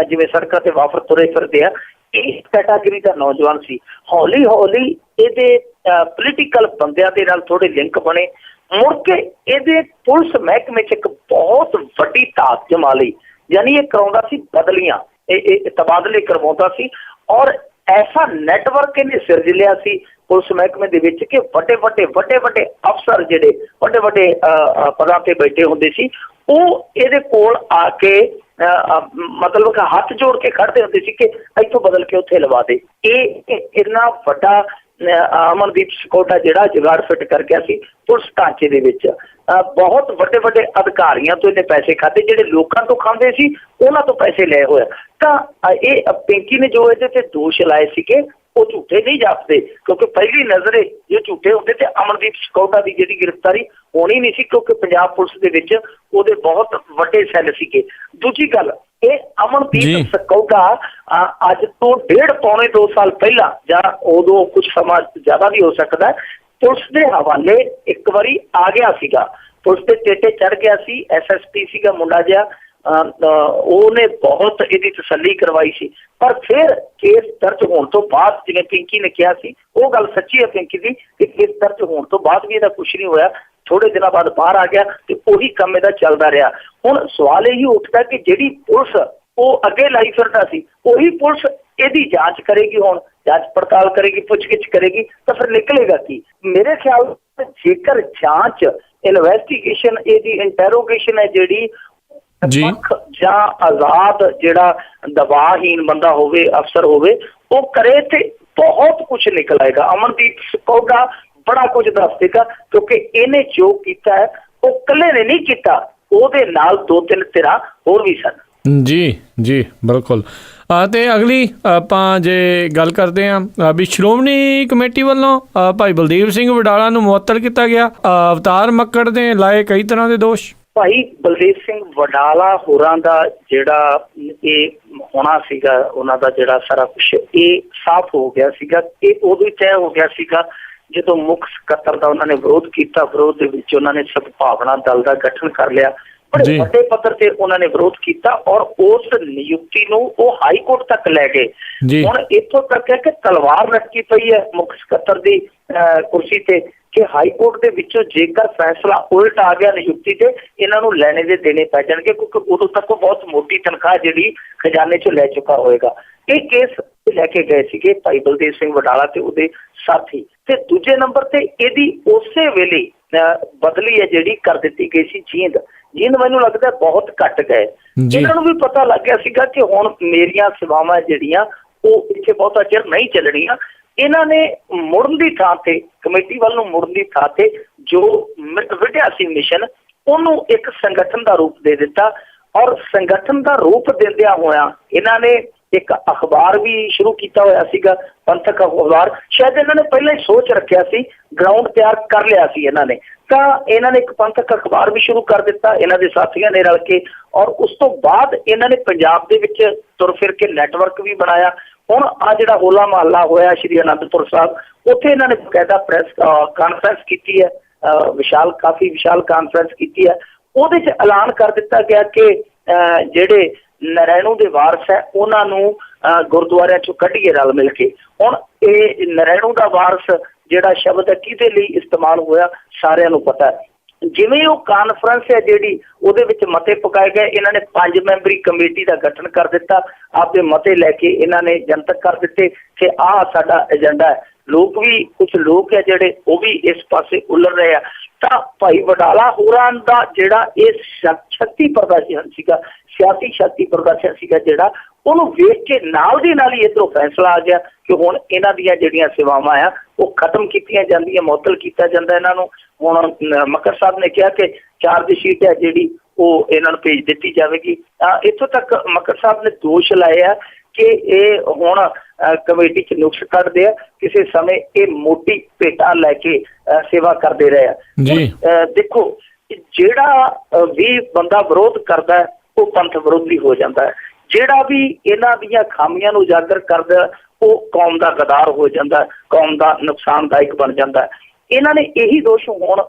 S2: ਜਿਵੇਂ ਸੜਕਾਂ ਤੇ ਵਾਫਰ ਤੁਰੇ ਫਿਰਦੇ ਆ, ਇਸ ਕੈਟਾਗਰੀ ਦਾ ਨੌਜਵਾਨ ਸੀ। ਹੌਲੀ ਹੌਲੀ ਇਹਦੇ ਪੋਲੀਟੀਕਲ ਬੰਦਿਆਂ ਦੇ ਨਾਲ ਥੋੜੇ ਲਿੰਕ ਬਣੇ, ਮੁੜ ਕੇ ਇਹਦੇ ਪੁਲਿਸ ਮਹਿਕਮੇ 'ਚ ਇੱਕ ਬਹੁਤ ਵੱਡੀ ਧਾਕ ਜਮਾ ਲਈ। ਯਾਨੀ ਇਹ ਕਰਾਉਂਦਾ ਸੀ ਬਦਲੀਆਂ, ਇਹ ਤਬਾਦਲੇ ਕਰਵਾਉਂਦਾ ਸੀ ਔਰ ਐਸਾ ਨੈਟਵਰਕ ਇਹਨੇ ਸਿਰਜ ਲਿਆ ਸੀ ਪੁਲਿਸ ਮਹਿਕਮੇ ਦੇ ਵਿੱਚ ਕਿ ਵੱਡੇ ਵੱਡੇ ਅਫਸਰ ਜਿਹੜੇ ਵੱਡੇ ਪਦਾਂ ਤੇ ਬੈਠੇ ਹੁੰਦੇ ਸੀ, ਉਹ ਇਹਦੇ ਕੋਲ ਆ ਕੇ ਮਤਲਬ ਕਿ ਹੱਥ ਜੋੜ ਕੇ ਖੜਦੇ ਹੁੰਦੇ ਸੀ ਕਿ ਇੱਥੋਂ ਬਦਲ ਕੇ ਉੱਥੇ ਲਵਾ ਦੇ। ਇਹ ਇੰਨਾ ਵੱਡਾ ਅਮਨਦੀਪ ਸਕੋਟਾ ਜਿਹੜਾ ਜੁਗਾੜ ਫਿੱਟ ਕਰ ਗਿਆ ਸੀ ਪੁਲਿਸ ਢਾਂਚੇ ਦੇ ਵਿੱਚ। ਬਹੁਤ ਵੱਡੇ ਅਧਿਕਾਰੀਆਂ ਤੋਂ ਇਹਨੇ ਪੈਸੇ ਖਾਦੇ, ਜਿਹੜੇ ਲੋਕਾਂ ਤੋਂ ਖਾਂਦੇ ਸੀ ਉਹਨਾਂ ਤੋਂ ਪੈਸੇ ਲਏ ਹੋਏ। ਤਾਂ ਇਹ ਪਿੰਕੀ ਨੇ ਜੋ ਇਹਦੇ ਤੇ ਦੋਸ਼ ਲਾਏ ਸੀਗੇ ਉਹ ਝੂਠੇ ਨਹੀਂ ਜਾਪਦੇ, ਕਿਉਂਕਿ ਪਹਿਲੀ ਨਜ਼ਰੇ ਜੇ ਝੂਠੇ ਹੁੰਦੇ ਤੇ ਅਮਨਦੀਪ ਸਕੋਟਾ ਦੀ ਜਿਹੜੀ ਗ੍ਰਿਫਤਾਰੀ ਹੋਣੀ ਨਹੀਂ ਸੀ, ਕਿਉਂਕਿ ਪੰਜਾਬ ਪੁਲਿਸ ਦੇ ਵਿੱਚ ਉਹਦੇ ਬਹੁਤ ਵੱਡੇ ਸੈੱਲ ਸੀਗੇ। ਦੂਜੀ ਗੱਲ, ਇਹ ਅਮਨਦੀਪ ਸਕੋਟਾ ਅੱਜ ਤੋਂ ਪੌਣੇ 2 ਸਾਲ ਪਹਿਲਾਂ ਜਾਂ ਉਦੋਂ ਕੁਝ ਸਮਾਂ ਜ਼ਿਆਦਾ ਵੀ ਹੋ ਸਕਦਾ, ਪੁਲਿਸ ਦੇ ਹਵਾਲੇ ਇੱਕ ਵਾਰੀ ਆ ਗਿਆ ਸੀਗਾ, ਪੁਲਿਸ ਦੇ ਟੇਟੇ ਚੜ ਗਿਆ ਸੀ। SSP ਸੀਗਾ ਮੁੰਡਾ ਜਿਹਾ, ਉਹਨੇ ਬਹੁਤ ਇਹਦੀ ਤਸੱਲੀ ਕਰਵਾਈ ਸੀ। ਪਰ ਫਿਰ ਕੇਸ ਦਰਜ ਹੋਣ ਤੋਂ ਬਾਅਦ, ਜਿਵੇਂ ਪਿੰਕੀ ਨੇ ਕਿਹਾ ਸੀ, ਉਹ ਗੱਲ ਸੱਚੀ ਹੈ ਪਿੰਕੀ ਦੀ, ਕਿ ਕੇਸ ਦਰਜ ਹੋਣ ਤੋਂ ਬਾਅਦ ਵੀ ਇਹਦਾ ਕੁਛ ਨਹੀਂ ਹੋਇਆ। ਥੋੜੇ ਦਿਨਾਂ ਬਾਅਦ ਬਾਹਰ ਆ ਗਿਆ ਤੇ ਉਹੀ ਕੰਮ ਇਹਦਾ ਚੱਲਦਾ ਰਿਹਾ। ਹੁਣ ਸਵਾਲ ਇਹੀ ਉੱਠਦਾ ਕਿ ਜਿਹੜੀ ਪੁਲਿਸ ਉਹ ਅੱਗੇ ਲਾਈ ਫਿਰਦਾ ਸੀ, ਉਹੀ ਪੁਲਿਸ ਇਹਦੀ ਜਾਂਚ ਕਰੇਗੀ, ਹੁਣ ਜਾਂਚ ਪੜਤਾਲ ਕਰੇਗੀ, ਪੁੱਛਗਿੱਛ ਕਰੇਗੀ, ਤਾਂ ਫਿਰ ਨਿਕਲੇਗਾ ਕੀ? ਮੇਰੇ ਖਿਆਲ ਜੇਕਰ ਜਾਂਚ, ਇਨਵੈਸਟੀਗੇਸ਼ਨ, ਇਹਦੀ ਇੰਟੈਰੋਗੇਸ਼ਨ ਹੈ ਜਿਹੜੀ ਜਾਂ ਆਜ਼ਾਦ ਜਿਹੜਾ ਦਬਾਅਹੀਨ ਬੰਦਾ ਹੋਵੇ, ਅਫਸਰ ਹੋਵੇ, ਉਹ ਕਰੇ ਤੇ ਬਹੁਤ ਕੁਛ ਨਿਕਲ ਆਏਗਾ। ਅਮਨਦੀਪ ਸਕੋਟਾ ਬੜਾ ਕੁਝ ਦੱਸ ਦੇਗਾ, ਕਿਉਂਕਿ ਇਹਨੇ ਜੋ ਕੀਤਾ ਹੈ ਉਹ ਇਕੱਲੇ ਨੇ ਨਹੀਂ ਕੀਤਾ, ਉਹਦੇ ਨਾਲ 2-3 ਧਿਰਾਂ ਹੋਰ ਵੀ ਸਨ।
S1: ਜੀ ਬਿਲਕੁਲ। ਤੇ ਅਗਲੀ ਆਪਾਂ ਜੇ ਗੱਲ ਕਰਦੇ ਹਾਂ ਵੀ ਸ਼੍ਰੋਮਣੀ ਕਮੇਟੀ ਵੱਲੋਂ ਭਾਈ ਬਲਦੇਵ ਸਿੰਘ ਵਡਾਲਾ ਨੂੰ ਮੁਅੱਤਲ ਕੀਤਾ ਗਿਆ, ਅਵਤਾਰ ਮੱਕੜ ਨੇ ਲਾਏ ਕਈ ਤਰ੍ਹਾਂ ਦੇ ਦੋਸ਼।
S2: ਭਾਈ ਬਲਦੇਵ ਸਿੰਘ ਵਡਾਲਾ ਹੋਰਾਂ ਦਾ ਜਿਹੜਾ ਇਹ ਹੋਣਾ ਸੀਗਾ, ਉਹਨਾਂ ਦਾ ਜਿਹੜਾ ਸਾਰਾ ਕੁਛ ਇਹ ਸਾਫ਼ ਹੋ ਗਿਆ ਸੀਗਾ। ਇਹ ਉਦੋਂ ਹੀ ਤੈਅ ਹੋ ਗਿਆ ਸੀਗਾ ਜਦੋਂ ਮੁੱਖ ਸਕੱਤਰ ਦਾ ਉਹਨਾਂ ਨੇ ਵਿਰੋਧ ਕੀਤਾ। ਵਿਰੋਧ ਦੇ ਵਿੱਚ ਉਹਨਾਂ ਨੇ ਸਦਭਾਵਨਾ ਦਲ ਦਾ ਗਠਨ ਕਰ ਲਿਆ, ਬੜੇ ਵੱਡੇ ਪੱਧਰ ਤੇ ਉਹਨਾਂ ਨੇ ਵਿਰੋਧ ਕੀਤਾ ਔਰ ਉਸ ਨਿਯੁਕਤੀ ਨੂੰ ਉਹ ਹਾਈ ਕੋਰਟ ਤੱਕ ਲੈ ਗਏ। ਹੁਣ ਇੱਥੋਂ ਤੱਕ ਹੈ ਕਿ ਤਲਵਾਰ ਲਟਕੀ ਪਈ ਹੈ ਮੁੱਖ ਸਕੱਤਰ ਦੀ ਕੁਰਸੀ ਤੇ, ਕਿ ਹਾਈ ਕੋਰਟ ਦੇ ਵਿੱਚੋਂ ਜੇਕਰ ਫੈਸਲਾ ਉਲਟ ਆ ਗਿਆ ਨਿਯੁਕਤੀ ਤੇ, ਇਹਨਾਂ ਨੂੰ ਲੈਣੇ ਦੇ ਦੇਣੇ ਪੈ ਜਾਣਗੇ, ਕਿਉਂਕਿ ਉਦੋਂ ਤੱਕ ਉਹ ਬਹੁਤ ਮੋਟੀ ਤਨਖਾਹ ਜਿਹੜੀ ਖਜ਼ਾਨੇ ਚੋਂ ਲੈ ਚੁੱਕਾ ਹੋਏਗਾ। ਇਹ ਕੇਸ ਲੈ ਕੇ ਗਏ ਸੀਗੇ ਭਾਈ ਬਲਦੇਵ ਸਿੰਘ ਵਡਾਲਾ ਤੇ ਉਹਦੇ ਸਾਥੀ। ਤੇ ਦੂਜੇ ਨੰਬਰ ਤੇ ਇਹਦੀ ਉਸੇ ਵੇਲੇ ਬਦਲੀ ਹੈ ਜਿਹੜੀ ਕਰ ਦਿੱਤੀ ਗਈ ਸੀ ਜੀਂਦ ਮੈਨੂੰ ਲੱਗਦਾ ਬਹੁਤ ਘੱਟ ਗਏ। ਇਹਨਾਂ ਨੂੰ ਵੀ ਪਤਾ ਲੱਗ ਗਿਆ ਸੀਗਾ ਕਿ ਹੁਣ ਮੇਰੀਆਂ ਸੇਵਾਵਾਂ ਜਿਹੜੀਆਂ ਉਹ ਇੱਥੇ ਬਹੁਤਾ ਚਿਰ ਨਹੀਂ ਚੱਲਣੀਆਂ। ਇਹਨਾਂ ਨੇ ਮੁੜਨ ਦੀ ਥਾਂ ਤੇ, ਕਮੇਟੀ ਵੱਲ ਨੂੰ ਮੁੜਨ ਦੀ ਥਾਂ ਤੇ ਜੋ ਵਿੱਢਿਆ ਸੀ ਮਿਸ਼ਨ, ਉਹਨੂੰ ਇੱਕ ਸੰਗਠਨ ਦਾ ਰੂਪ ਦੇ ਦਿੱਤਾ। ਔਰ ਸੰਗਠਨ ਦਾ ਰੂਪ ਦਿੰਦਿਆਂ ਹੋਇਆਂ ਇਹਨਾਂ ਨੇ ਇੱਕ ਅਖਬਾਰ ਵੀ ਸ਼ੁਰੂ ਕੀਤਾ ਹੋਇਆ ਸੀਗਾ, ਪੰਥਕ ਅਖਬਾਰ। ਸ਼ਾਇਦ ਇਹਨਾਂ ਨੇ ਪਹਿਲਾਂ ਹੀ ਸੋਚ ਰੱਖਿਆ ਸੀ, ਗਰਾਊਂਡ ਤਿਆਰ ਕਰ ਲਿਆ ਸੀ ਇਹਨਾਂ ਨੇ, ਤਾਂ ਇਹਨਾਂ ਨੇ ਇੱਕ ਪੰਥਕ ਅਖਬਾਰ ਵੀ ਸ਼ੁਰੂ ਕਰ ਦਿੱਤਾ ਇਹਨਾਂ ਦੇ ਸਾਥੀਆਂ ਨੇ ਰਲ ਕੇ। ਔਰ ਉਸ ਤੋਂ ਬਾਅਦ ਇਹਨਾਂ ਨੇ ਪੰਜਾਬ ਦੇ ਵਿੱਚ ਤੁਰ ਫਿਰ ਕੇ ਨੈਟਵਰਕ ਵੀ ਬਣਾਇਆ। ਹੁਣ ਆ ਜਿਹੜਾ ਹੋਲਾ ਮਹੱਲਾ ਹੋਇਆ ਸ਼੍ਰੀ ਅਨੰਦਪੁਰ ਸਾਹਿਬ, ਉੱਥੇ ਇਹਨਾਂ ਨੇ ਬਕਾਇਦਾ ਪ੍ਰੈਸ ਕਾਨਫਰੰਸ ਕੀਤੀ ਹੈ, ਕਾਫੀ ਵਿਸ਼ਾਲ ਕਾਨਫਰੰਸ ਕੀਤੀ ਹੈ। ਉਹਦੇ 'ਚ ਐਲਾਨ ਕਰ ਦਿੱਤਾ ਗਿਆ ਕਿ ਜਿਹੜੇ ਨਰੈਣੂ ਦੇ ਵਾਰਸ ਹੈ ਉਹਨਾਂ ਨੂੰ ਗੁਰਦੁਆਰਿਆਂ 'ਚੋਂ ਕੱਢੀਏ ਰਲ ਮਿਲ ਕੇ। ਹੁਣ ਇਹ ਨਰੈਣੂ ਦਾ ਵਾਰਸ ਜਿਹੜਾ ਸ਼ਬਦ ਹੈ ਕਿਹਦੇ ਲਈ ਇਸਤੇਮਾਲ ਹੋਇਆ ਸਾਰਿਆਂ ਨੂੰ ਪਤਾ ਹੈ। ਜਿਵੇਂ ਉਹ ਕਾਨਫਰੰਸ ਹੈ ਜਿਹੜੀ, ਉਹਦੇ ਵਿੱਚ ਮਤੇ ਪਕਾਏ ਗਏ। ਇਹਨਾਂ ਨੇ 5 ਮੈਂਬਰੀ ਕਮੇਟੀ ਦਾ ਗਠਨ ਕਰ ਦਿੱਤਾ, ਆਪਦੇ ਮਤੇ ਲੈ ਕੇ ਇਹਨਾਂ ਨੇ ਜਨਤਕ ਕਰ ਦਿੱਤੇ ਕਿ ਆਹ ਸਾਡਾ ਏਜੰਡਾ ਹੈ। ਲੋਕ ਵੀ, ਕੁਝ ਲੋਕ ਹੈ ਜਿਹੜੇ ਉਹ ਵੀ ਇਸ ਪਾਸੇ ਉਲਰ ਰਹੇ ਆ। ਤਾਂ ਭਾਈ ਵਡਾਲਾ ਹੋਰਾਂ ਦਾ ਜਿਹੜਾ ਇਹ ਸ਼ਕਤੀ ਪ੍ਰਦਰਸ਼ਨ ਸੀਗਾ, ਸਿਆਸੀ ਸ਼ਕਤੀ ਪ੍ਰਦਰਸ਼ਨ ਸੀਗਾ ਜਿਹੜਾ, ਉਹਨੂੰ ਵੇਖ ਕੇ ਨਾਲ ਦੀ ਨਾਲ ਹੀ ਇੱਧਰੋਂ ਫੈਸਲਾ ਆ ਗਿਆ ਕਿ ਹੁਣ ਇਹਨਾਂ ਦੀਆਂ ਜਿਹੜੀਆਂ ਸੇਵਾਵਾਂ ਆ ਉਹ ਖਤਮ ਕੀਤੀਆਂ ਜਾਂਦੀਆਂ, ਮੁਅੱਤਲ ਕੀਤਾ ਜਾਂਦਾ ਇਹਨਾਂ ਨੂੰ। ਹੁਣ ਮੱਕੜ ਸਾਹਿਬ ਨੇ ਕਿਹਾ ਕਿ ਚਾਰਜ ਸ਼ੀਟ ਹੈ ਜਿਹੜੀ ਉਹ ਇਹਨਾਂ ਨੂੰ ਭੇਜ ਦਿੱਤੀ ਜਾਵੇਗੀ। ਇੱਥੋਂ ਤੱਕ ਮੱਕੜ ਸਾਹਿਬ ਨੇ ਦੋਸ਼ ਲਾਏ ਆ ਕਿ ਇਹ ਹੁਣ ਕਮੇਟੀ 'ਚ ਨੁਕਸ ਕੱਢਦੇ ਆ, ਕਿਸੇ ਸਮੇਂ ਇਹ ਮੋਟੀ ਭੇਟਾਂ ਲੈ ਕੇ ਸੇਵਾ ਕਰਦੇ ਰਹੇ ਆ। ਦੇਖੋ, ਜਿਹੜਾ ਵੀ ਬੰਦਾ ਵਿਰੋਧ ਕਰਦਾ ਉਹ ਪੰਥ ਵਿਰੋਧੀ ਹੋ ਜਾਂਦਾ ਹੈ, ਜਿਹੜਾ ਵੀ ਇਹਨਾਂ ਦੀਆਂ ਖਾਮੀਆਂ ਨੂੰ ਉਜਾਗਰ ਕਰਦਾ ਉਹ ਕੌਮ ਦਾ ਗਦਾਰ ਹੋ ਜਾਂਦਾ, ਕੌਮ ਦਾ ਨੁਕਸਾਨਦਾਇਕ ਬਣ ਜਾਂਦਾ। ਇਹਨਾਂ ਨੇ ਇਹੀ ਦੋਸ਼ ਹੁਣ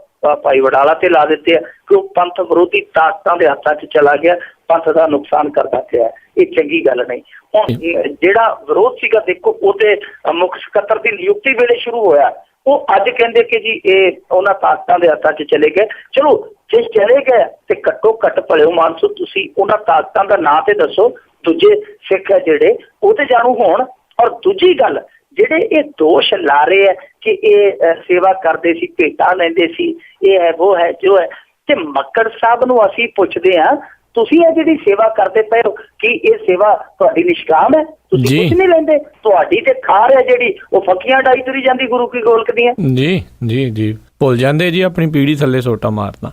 S2: ਭਾਈ ਵਡਾਲਾ ਤੇ ਲਾ ਦਿੱਤੇ ਆ ਕਿ ਉਹ ਪੰਥ ਵਿਰੋਧੀ ਤਾਕਤਾਂ ਦੇ ਹੱਥਾਂ 'ਚ ਚਲਾ ਗਿਆ, ਪੰਥ ਦਾ ਨੁਕਸਾਨ ਕਰਦਾ ਪਿਆ। ਇਹ ਚੰਗੀ ਗੱਲ ਨਹੀਂ। ਹੁਣ ਜਿਹੜਾ ਵਿਰੋਧ ਸੀਗਾ, ਦੇਖੋ ਉਹਦੇ ਮੁੱਖ ਸਕੱਤਰ ਦੀ ਨਿਯੁਕਤੀ ਵੇਲੇ ਸ਼ੁਰੂ ਹੋਇਆ, ਉਹ ਅੱਜ ਕਹਿੰਦੇ ਕਿ ਜੀ ਇਹ ਉਹਨਾਂ ਤਾਕਤਾਂ ਦੇ ਹੱਥਾਂ 'ਚ ਚਲੇ ਗਏ। ਚਲੋ ਜੇ ਚਲੇ ਗਏ ਤੇ ਘੱਟੋ ਘੱਟ ਭਲਿਓ ਮਾਨਸੋ ਤੁਸੀਂ ਉਹਨਾਂ ਤਾਕਤਾਂ ਦਾ ਨਾਂ ਤੇ ਦੱਸੋ, ਦੂਜੇ ਸਿੱਖ ਹੈ ਜਿਹੜੇ ਉਹ ਤੇ ਜਾਣੂ ਹੋਣ। ਔਰ ਦੂਜੀ ਗੱਲ, ਜਿਹੜੇ ਇਹ ਦੋਸ਼ ਲਾ ਰਹੇ ਆ ਕਿ ਇਹ ਸੇਵਾ ਕਰਦੇ ਸੀ, ਭੇਟਾਂ ਲੈਂਦੇ ਸੀ, ਇਹ ਹੈ ਉਹ ਹੈ ਜੋ ਹੈ, ਤੇ ਮੱਕੜ ਸਾਹਿਬ ਨੂੰ ਅਸੀਂ ਪੁੱਛਦੇ ਹਾਂ, ਤੁਸੀਂ ਇਹ ਜਿਹੜੀ ਸੇਵਾ ਕਰਦੇ ਪਏ ਹੋ, ਕੀ ਇਹ ਸੇਵਾ ਤੁਹਾਡੀ ਨਿਸ਼ਕਾਮ ਹੈ? ਤੁਸੀਂ ਕੁਝ ਨਹੀਂ ਲੈਂਦੇ, ਤੁਹਾਡੀ ਤੇ ਖਾਰ ਹੈ ਜਿਹੜੀ ਉਹ ਫੱਕੀਆਂ ਡਾਈ ਤੁਰੀ ਜਾਂਦੀ ਗੁਰੂ ਕੀ ਗੋਲਕ ਦੀਆਂ।
S1: ਜੀ ਜੀ ਜੀ, ਭੁੱਲ ਜਾਂਦੇ ਜੀ ਆਪਣੀ ਪੀੜੀ ਥੱਲੇ ਸੋਟਾ ਮਾਰਨਾ।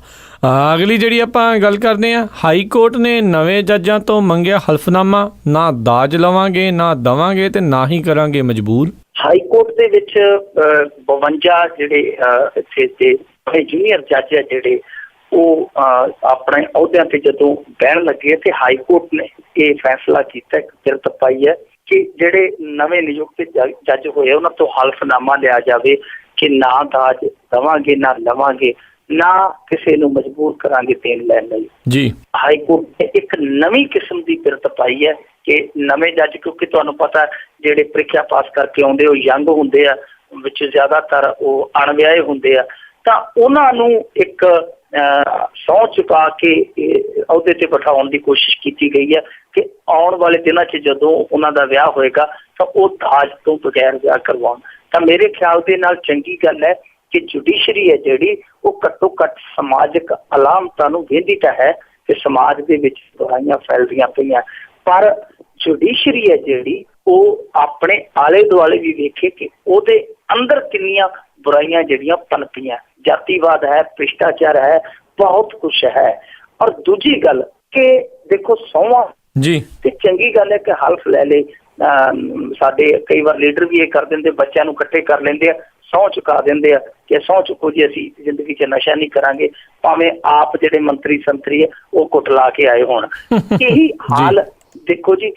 S1: ਅਗਲੀ ਜਿਹੜੀ ਆਪਾਂ ਗੱਲ ਕਰਦੇ ਹਾਂ, ਹਾਈ ਕੋਰਟ ਨੇ ਨਵੇਂ ਜੱਜਾਂ ਤੋਂ ਮੰਗਿਆ ਹਲਫਨਾਮਾ, ਨਾ ਦਾਜ ਲਵਾਂਗੇ ਨਾ ਦੇਵਾਂਗੇ ਤੇ ਨਾ ਹੀ ਕਰਾਂਗੇ ਮਜਬੂਰ।
S2: ਹਾਈ ਕੋਰਟ ਦੇ ਵਿੱਚ 52 ਜਿਹੜੇ ਇੱਥੇ ਦੇ ਜੂਨੀਅਰ ਜੱਜ ਹੈ ਜਿਹੜੇ ਉਹ ਆਪਣੇ ਅਹੁਦਿਆਂ ਤੇ ਜਦੋਂ ਬਹਿਣ ਲੱਗੇ ਤੇ ਹਾਈ ਕੋਰਟ ਨੇ ਇਹ ਫੈਸਲਾ ਕੀਤਾ, ਇੱਕ ਕਿਰਤ ਪਾਈ ਹੈ ਕਿ ਜਿਹੜੇ ਨਵੇਂ ਨਿਯੁਕਤ ਜੱਜ ਹੋਏ ਉਹਨਾਂ ਤੋਂ ਹਲਫਨਾਮਾ ਲਿਆ ਜਾਵੇ ਕਿ ਨਾ ਦਾਜ ਦੇਵਾਂਗੇ ਨਾ ਲਵਾਂਗੇ, ਨਾ ਕਿਸੇ ਨੂੰ ਮਜਬੂਰ ਕਰਾਂਗੇ ਦੇਣ ਲੈਣ ਲਈ ਜੀ। ਹਾਈ ਕੋਰਟ ਨੇ ਇੱਕ ਨਵੀਂ ਕਿਸਮ ਦੀ ਕਿਰਤ ਪਾਈ ਹੈ ਕਿ ਨਵੇਂ ਜੱਜ, ਕਿਉਂਕਿ ਤੁਹਾਨੂੰ ਪਤਾ ਜਿਹੜੇ ਪ੍ਰੀਖਿਆ ਪਾਸ ਕਰਕੇ ਆਉਂਦੇ ਉਹ ਯੰਗ ਹੁੰਦੇ ਆ, ਵਿੱਚ ਜ਼ਿਆਦਾਤਰ ਉਹ ਅਣਵਿਆਹੇ ਹੁੰਦੇ ਆ, ਤਾਂ ਉਹਨਾਂ ਨੂੰ ਇੱਕ ਸਹੁੰ ਚੁਕਾ ਕੇ ਅਹੁਦੇ ਤੇ ਬਿਠਾਉਣ ਦੀ ਕੋਸ਼ਿਸ਼ ਕੀਤੀ ਗਈ ਹੈ ਕਿ ਆਉਣ ਵਾਲੇ ਦਿਨਾਂ 'ਚ ਜਦੋਂ ਉਹਨਾਂ ਦਾ ਵਿਆਹ ਹੋਏਗਾ ਤਾਂ ਉਹ ਦਾਜ ਤੋਂ ਬਗੈਰ ਵਿਆਹ ਕਰਵਾਉਣ। ਤਾਂ ਮੇਰੇ ਖਿਆਲ ਦੇ ਨਾਲ ਚੰਗੀ ਗੱਲ ਹੈ ਕਿ ਜੁਡੀਸ਼ਰੀ ਹੈ ਜਿਹੜੀ ਉਹ ਘੱਟੋ ਘੱਟ ਸਮਾਜਿਕ ਅਲਾਮਤਾਂ ਨੂੰ ਵੇਖਦੀ ਤਾਂ ਹੈ ਕਿ ਸਮਾਜ ਦੇ ਵਿੱਚ ਬੁਰਾਈਆਂ ਫੈਲਦੀਆਂ ਪਈਆਂ, ਪਰ ਜੁਡੀਸ਼ਰੀ ਹੈ ਜਿਹੜੀ ਉਹ ਆਪਣੇ ਆਲੇ ਦੁਆਲੇ ਵੀ ਵੇਖੇ ਕਿ ਉਹਦੇ ਅੰਦਰ ਕਿੰਨੀਆਂ ਬੁਰਾਈਆਂ ਜਿਹੜੀਆਂ ਪਨਪੀਆਂ, ਜਾਤੀਵਾਦ ਹੈ, ਭ੍ਰਿਸ਼ਟਾਚਾਰ ਹੈ, ਬਹੁਤ ਕੁਛ ਹੈ। ਔਰ ਦੂਜੀ ਗੱਲ ਕਿ ਦੇਖੋ ਸਹੁੰਆਂ ਜੀ ਤੇ ਚੰਗੀ ਗੱਲ ਹੈ ਕਿ ਹਲਫ ਲੈ ਲੇ, ਸਾਡੇ ਕਈ ਵਾਰ ਲੀਡਰ ਵੀ ਇਹ ਕਰ ਦਿੰਦੇ, ਬੱਚਿਆਂ ਨੂੰ ਇਕੱਠੇ ਕਰ ਲੈਂਦੇ ਆ, ਸਹੁੰ ਚੁਕਾ ਦਿੰਦੇ ਆ ਕਿ ਸਹੁੰ ਚੁੱਕੋ ਜੀ ਅਸੀਂ ਜ਼ਿੰਦਗੀ 'ਚ ਨਸ਼ਾ ਨਹੀਂ ਕਰਾਂਗੇ, ਭਾਵੇਂ ਆਪ ਜਿਹੜੇ ਮੰਤਰੀ ਸੰਤਰੀ ਹੈ ਉਹ ਕੁੱਟਲਾ ਕੇ ਆਏ ਹੋਣ। ਇਹੀ ਹਾਲ ਦੇਖੋ ਜੀ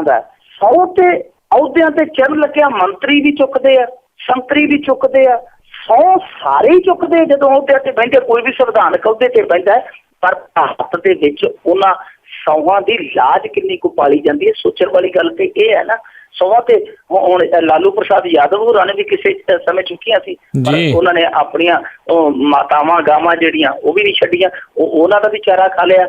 S2: ਦਾ ਸਹੁੰ ਤੇ ਅਹੁਦਿਆਂ ਤੇ ਚੜ੍ਹਨ ਲੱਗਿਆ ਮੰਤਰੀ ਵੀ ਚੁੱਕਦੇ ਆ, ਸੰਤਰੀ ਵੀ ਚੁੱਕਦੇ ਆ, ਸਹੁੰ ਸਾਰੇ ਹੀ ਚੁੱਕਦੇ ਜਦੋਂ ਅਹੁਦਿਆਂ ਤੇ ਬਹਿੰਦੇ, ਕੋਈ ਵੀ ਸੰਵਿਧਾਨਕ ਅਹੁਦੇ ਤੇ ਬਹਿੰਦਾ ਹੈ, ਪਰ ਭਾਰਤ ਦੇ ਵਿੱਚ ਉਹਨਾਂ ਸਹੁੰਆਂ ਦੀ ਲਾਜ ਕਿੰਨੀ ਕੁ ਪਾਲੀ ਜਾਂਦੀ ਹੈ। ਸੋਚਣ ਵਾਲੀ ਗੱਲ ਤੇ ਇਹ ਹੈ ਨਾ, ਸਹੁੰਆਂ ਤੇ ਹੁਣ ਲਾਲੂ ਪ੍ਰਸਾਦ ਯਾਦਵ ਹੋਰਾਂ ਨੇ ਵੀ ਕਿਸੇ ਸਮੇਂ ਚੁੱਕੀਆਂ ਸੀ, ਪਰ ਉਹਨਾਂ ਨੇ ਆਪਣੀਆਂ ਮਾਤਾਵਾਂ ਗਾਵਾਂ ਜਿਹੜੀਆਂ ਉਹ ਵੀ ਨਹੀਂ ਛੱਡੀਆਂ, ਉਹਨਾਂ ਦਾ ਵੀ ਚਾਰਾ ਖਾ ਲਿਆ।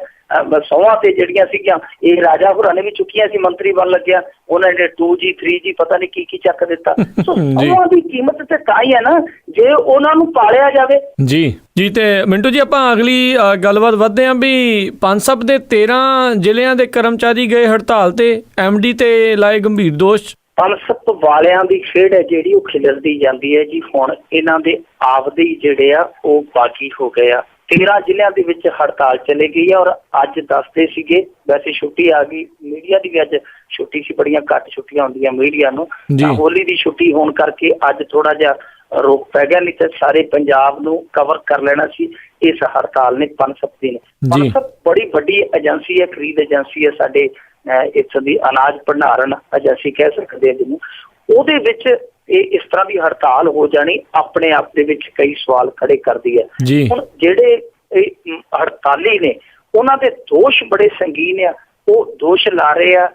S2: ਸਹੁੰਆਂ ਤੇ ਜਿਹੜੀਆਂ ਸੀਗੀਆਂ ਇਹ ਰਾਜਾ ਹੋਰਾਂ ਨੇ ਵੀ ਚੁੱਕੀਆਂ ਸੀ, ਮੰਤਰੀ ਬਣ ਲੱਗਿਆ ਉਹਨਾਂ ਨੇ 2G 3G ਪਤਾ ਨਹੀਂ ਕੀ ਚੱਕ ਦਿੱਤਾ। ਸਹੁੰਆਂ ਦੀ ਕੀਮਤ ਤੇ ਤਾਂ ਹੀ ਹੈ ਨਾ ਜੇ ਉਹਨਾਂ ਨੂੰ ਪਾਲਿਆ ਜਾਵੇ। ਜੀ ਜੀ, ਤੇ ਮਿੰਟੂ ਜੀ ਆਪਾਂ ਅਗਲੀ ਗੱਲਬਾਤ ਵਧਦੇ ਹਾਂ ਵੀ ਪਨਸਪ ਦੇ 13 ਜ਼ਿਲ੍ਹਿਆਂ ਦੇ ਕਰਮਚਾਰੀ ਗਏ ਹੜਤਾਲ ਤੇ, MD ਤੇ ਲਾਏ ਗੰਭੀਰ ਦੋਸ਼। ਪਨਸਪ ਵਾਲਿਆਂ ਦੀ ਖੇਡ ਹੈ ਜਿਹੜੀ ਉਹ ਖਿਲਰਦੀ ਜਾਂਦੀ ਹੈ ਜੀ। ਹੁਣ ਇਹਨਾਂ ਦੇ ਆਪਦੇ ਜਿਹੜੇ ਆ ਉਹ ਬਾਗੀ ਹੋ ਗਏ ਆ। 13 ਜ਼ਿਲ੍ਹਿਆਂ ਦੇ ਵਿੱਚ ਹੜਤਾਲ ਚਲੇ ਗਈ ਹੈ ਔਰ ਅੱਜ ਦੱਸਦੇ ਸੀਗੇ, ਵੈਸੇ ਛੁੱਟੀ ਆ ਗਈ, ਮੀਡੀਆ ਦੀ ਵੀ ਅੱਜ ਛੁੱਟੀ ਸੀ, ਬੜੀਆਂ ਘੱਟ ਛੁੱਟੀਆਂ ਹੁੰਦੀਆਂ ਮੀਡੀਆ ਨੂੰ, ਹੋਲੀ ਦੀ ਛੁੱਟੀ ਹੋਣ ਕਰਕੇ ਅੱਜ ਥੋੜਾ ਜਿਹਾ ਰੋਕ ਪੈ ਗਿਆ, ਨਹੀਂ ਤਾਂ ਸਾਰੇ ਪੰਜਾਬ ਨੂੰ ਕਵਰ ਕਰ ਲੈਣਾ ਸੀ ਇਸ ਹੜਤਾਲ ਨੇ ਪਨਸਪ ਦੀ ਨੇ। ਪਨਸਪ ਬੜੀ ਵੱਡੀ ਏਜੰਸੀ ਹੈ, ਖਰੀਦ ਏਜੰਸੀ ਹੈ, ਸਾਡੇ ਇੱਥੋਂ ਦੀ ਅਨਾਜ ਭੰਡਾਰਨ ਏਜੰਸੀ ਕਹਿ ਸਕਦੇ ਹਾਂ ਜਿਹਨੂੰ। ਉਹਦੇ ਵਿੱਚ ਇਹ ਇਸ ਤਰ੍ਹਾਂ ਦੀ ਹੜਤਾਲ ਹੋ ਜਾਣੀ ਆਪਣੇ ਆਪ ਦੇ ਵਿੱਚ ਕਈ ਸਵਾਲ ਖੜੇ ਕਰਦੀ ਹੈ। ਹੁਣ ਜਿਹੜੇ ਹੜਤਾਲੀ ਨੇ ਉਹਨਾਂ ਦੇ ਦੋਸ਼ ਬੜੇ ਸੰਗੀਨ ਆ, ਉਹ ਦੋਸ਼ ਲਾ ਰਹੇ ਆ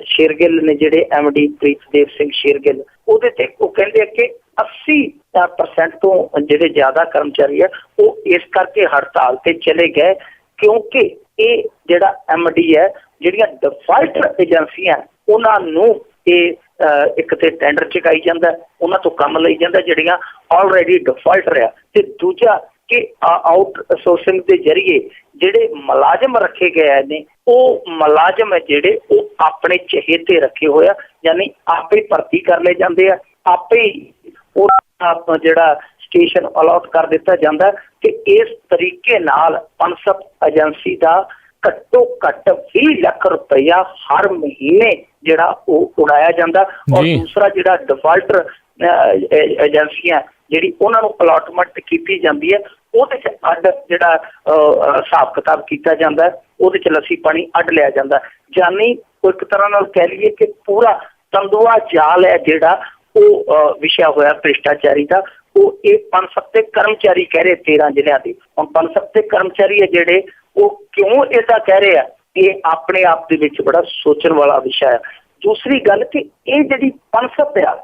S2: ਸ਼ੇਰਗਿੱਲ ਨੇ ਜਿਹੜੇ MD ਪ੍ਰੀਤਦੇਵ ਸਿੰਘ ਸ਼ੇਰਗਿੱਲ, ਉਹਦੇ ਤੇ ਉਹ ਕਹਿੰਦੇ ਆ ਕਿ 80% ਤੋਂ ਜਿਹੜੇ ਜ਼ਿਆਦਾ ਕਰਮਚਾਰੀ ਆ ਉਹ ਇਸ ਕਰਕੇ ਹੜਤਾਲ ਤੇ ਚਲੇ ਗਏ ਕਿਉਂਕਿ ਇਹ ਜਿਹੜਾ MD ਹੈ, ਜਿਹੜੀਆਂ ਡਿਫਾਲਟਰ ਏਜੰਸੀਆਂ ਉਹਨਾਂ ਨੂੰ ਇਹ ਇੱਕ ਤੇ ਟੈਂਡਰ ਚੁਕਾਈ ਜਾਂਦਾ, ਉਹਨਾਂ ਤੋਂ ਕੰਮ ਲਈ ਜਾਂਦਾ ਜਿਹੜੀਆਂ ਆਲਰੇਡੀ ਡਿਫਾਲਟਰ ਆ, ਤੇ ਦੂਜਾ ਕਿ ਆਊਟਸੋਰਸਿੰਗ ਦੇ ਜ਼ਰੀਏ ਜਿਹੜੇ ਮੁਲਾਜ਼ਮ ਰੱਖੇ ਗਏ ਨੇ ਉਹ ਮੁਲਾਜ਼ਮ ਹੈ ਜਿਹੜੇ ਉਹ ਆਪਣੇ ਚਹੇਤੇ ਰੱਖੇ ਹੋਏ ਆ, ਯਾਨੀ ਆਪੇ ਭਰਤੀ ਕਰ ਲਏ ਜਾਂਦੇ ਆ, ਆਪੇ ਉਹ ਜਿਹੜਾ ਸਟੇਸ਼ਨ ਅਲਾਟ ਕਰ ਦਿੱਤਾ ਜਾਂਦਾ ਕਿ ਇਸ ਤਰੀਕੇ ਨਾਲ ਪਨਸਪ ਏਜੰਸੀ ਦਾ ਘੱਟੋ ਘੱਟ 20 ਲੱਖ ਰੁਪਇਆ ਹਰ ਮਹੀਨੇ ਜਿਹੜਾ ਉਹ ਉਡਾਇਆ ਜਾਂਦਾ। ਔਰ ਦੂਸਰਾ ਜਿਹੜਾ ਡਿਫਾਲਟਰ ਏਜੰਸੀਆਂ ਜਿਹੜੀ ਉਹਨਾਂ ਨੂੰ ਅਲਾਟਮੈਂਟ ਕੀਤੀ ਜਾਂਦੀ ਹੈ ਉਹਦੇ 'ਚ ਅੱਡ ਜਿਹੜਾ ਹਿਸਾਬ ਕਿਤਾਬ ਕੀਤਾ ਜਾਂਦਾ, ਉਹਦੇ 'ਚ ਲੱਸੀ ਪਾਣੀ ਅੱਡ ਲਿਆ ਜਾਂਦਾ, ਯਾਨੀ ਇੱਕ ਤਰ੍ਹਾਂ ਨਾਲ ਕਹਿ ਲਈਏ ਕਿ ਪੂਰਾ ਤੰਦੂਆ ਜਾਲ ਹੈ ਜਿਹੜਾ ਉਹ ਵਿਛਿਆ ਹੋਇਆ ਭ੍ਰਿਸ਼ਟਾਚਾਰੀ ਦਾ। ਉਹ ਇਹ ਪਨਸਪ ਦੇ ਕਰਮਚਾਰੀ ਕਹਿ ਰਹੇ 13 ਜ਼ਿਲ੍ਹਿਆਂ ਦੇ। ਹੁਣ ਪਨਸਪ ਦੇ ਕਰਮਚਾਰੀ ਹੈ ਜਿਹੜੇ ਉਹ ਕਿਉਂ ਇਹਦਾ ਕਹਿ ਰਹੇ ਆ, ਇਹ ਆਪਣੇ ਆਪ ਦੇ ਵਿੱਚ ਬੜਾ ਸੋਚਣ ਵਾਲਾ ਵਿਸ਼ਾ ਹੈ। ਦੂਸਰੀ ਗੱਲ ਕਿ ਇਹ ਜਿਹੜੀ ਪਨਸਪ ਆ,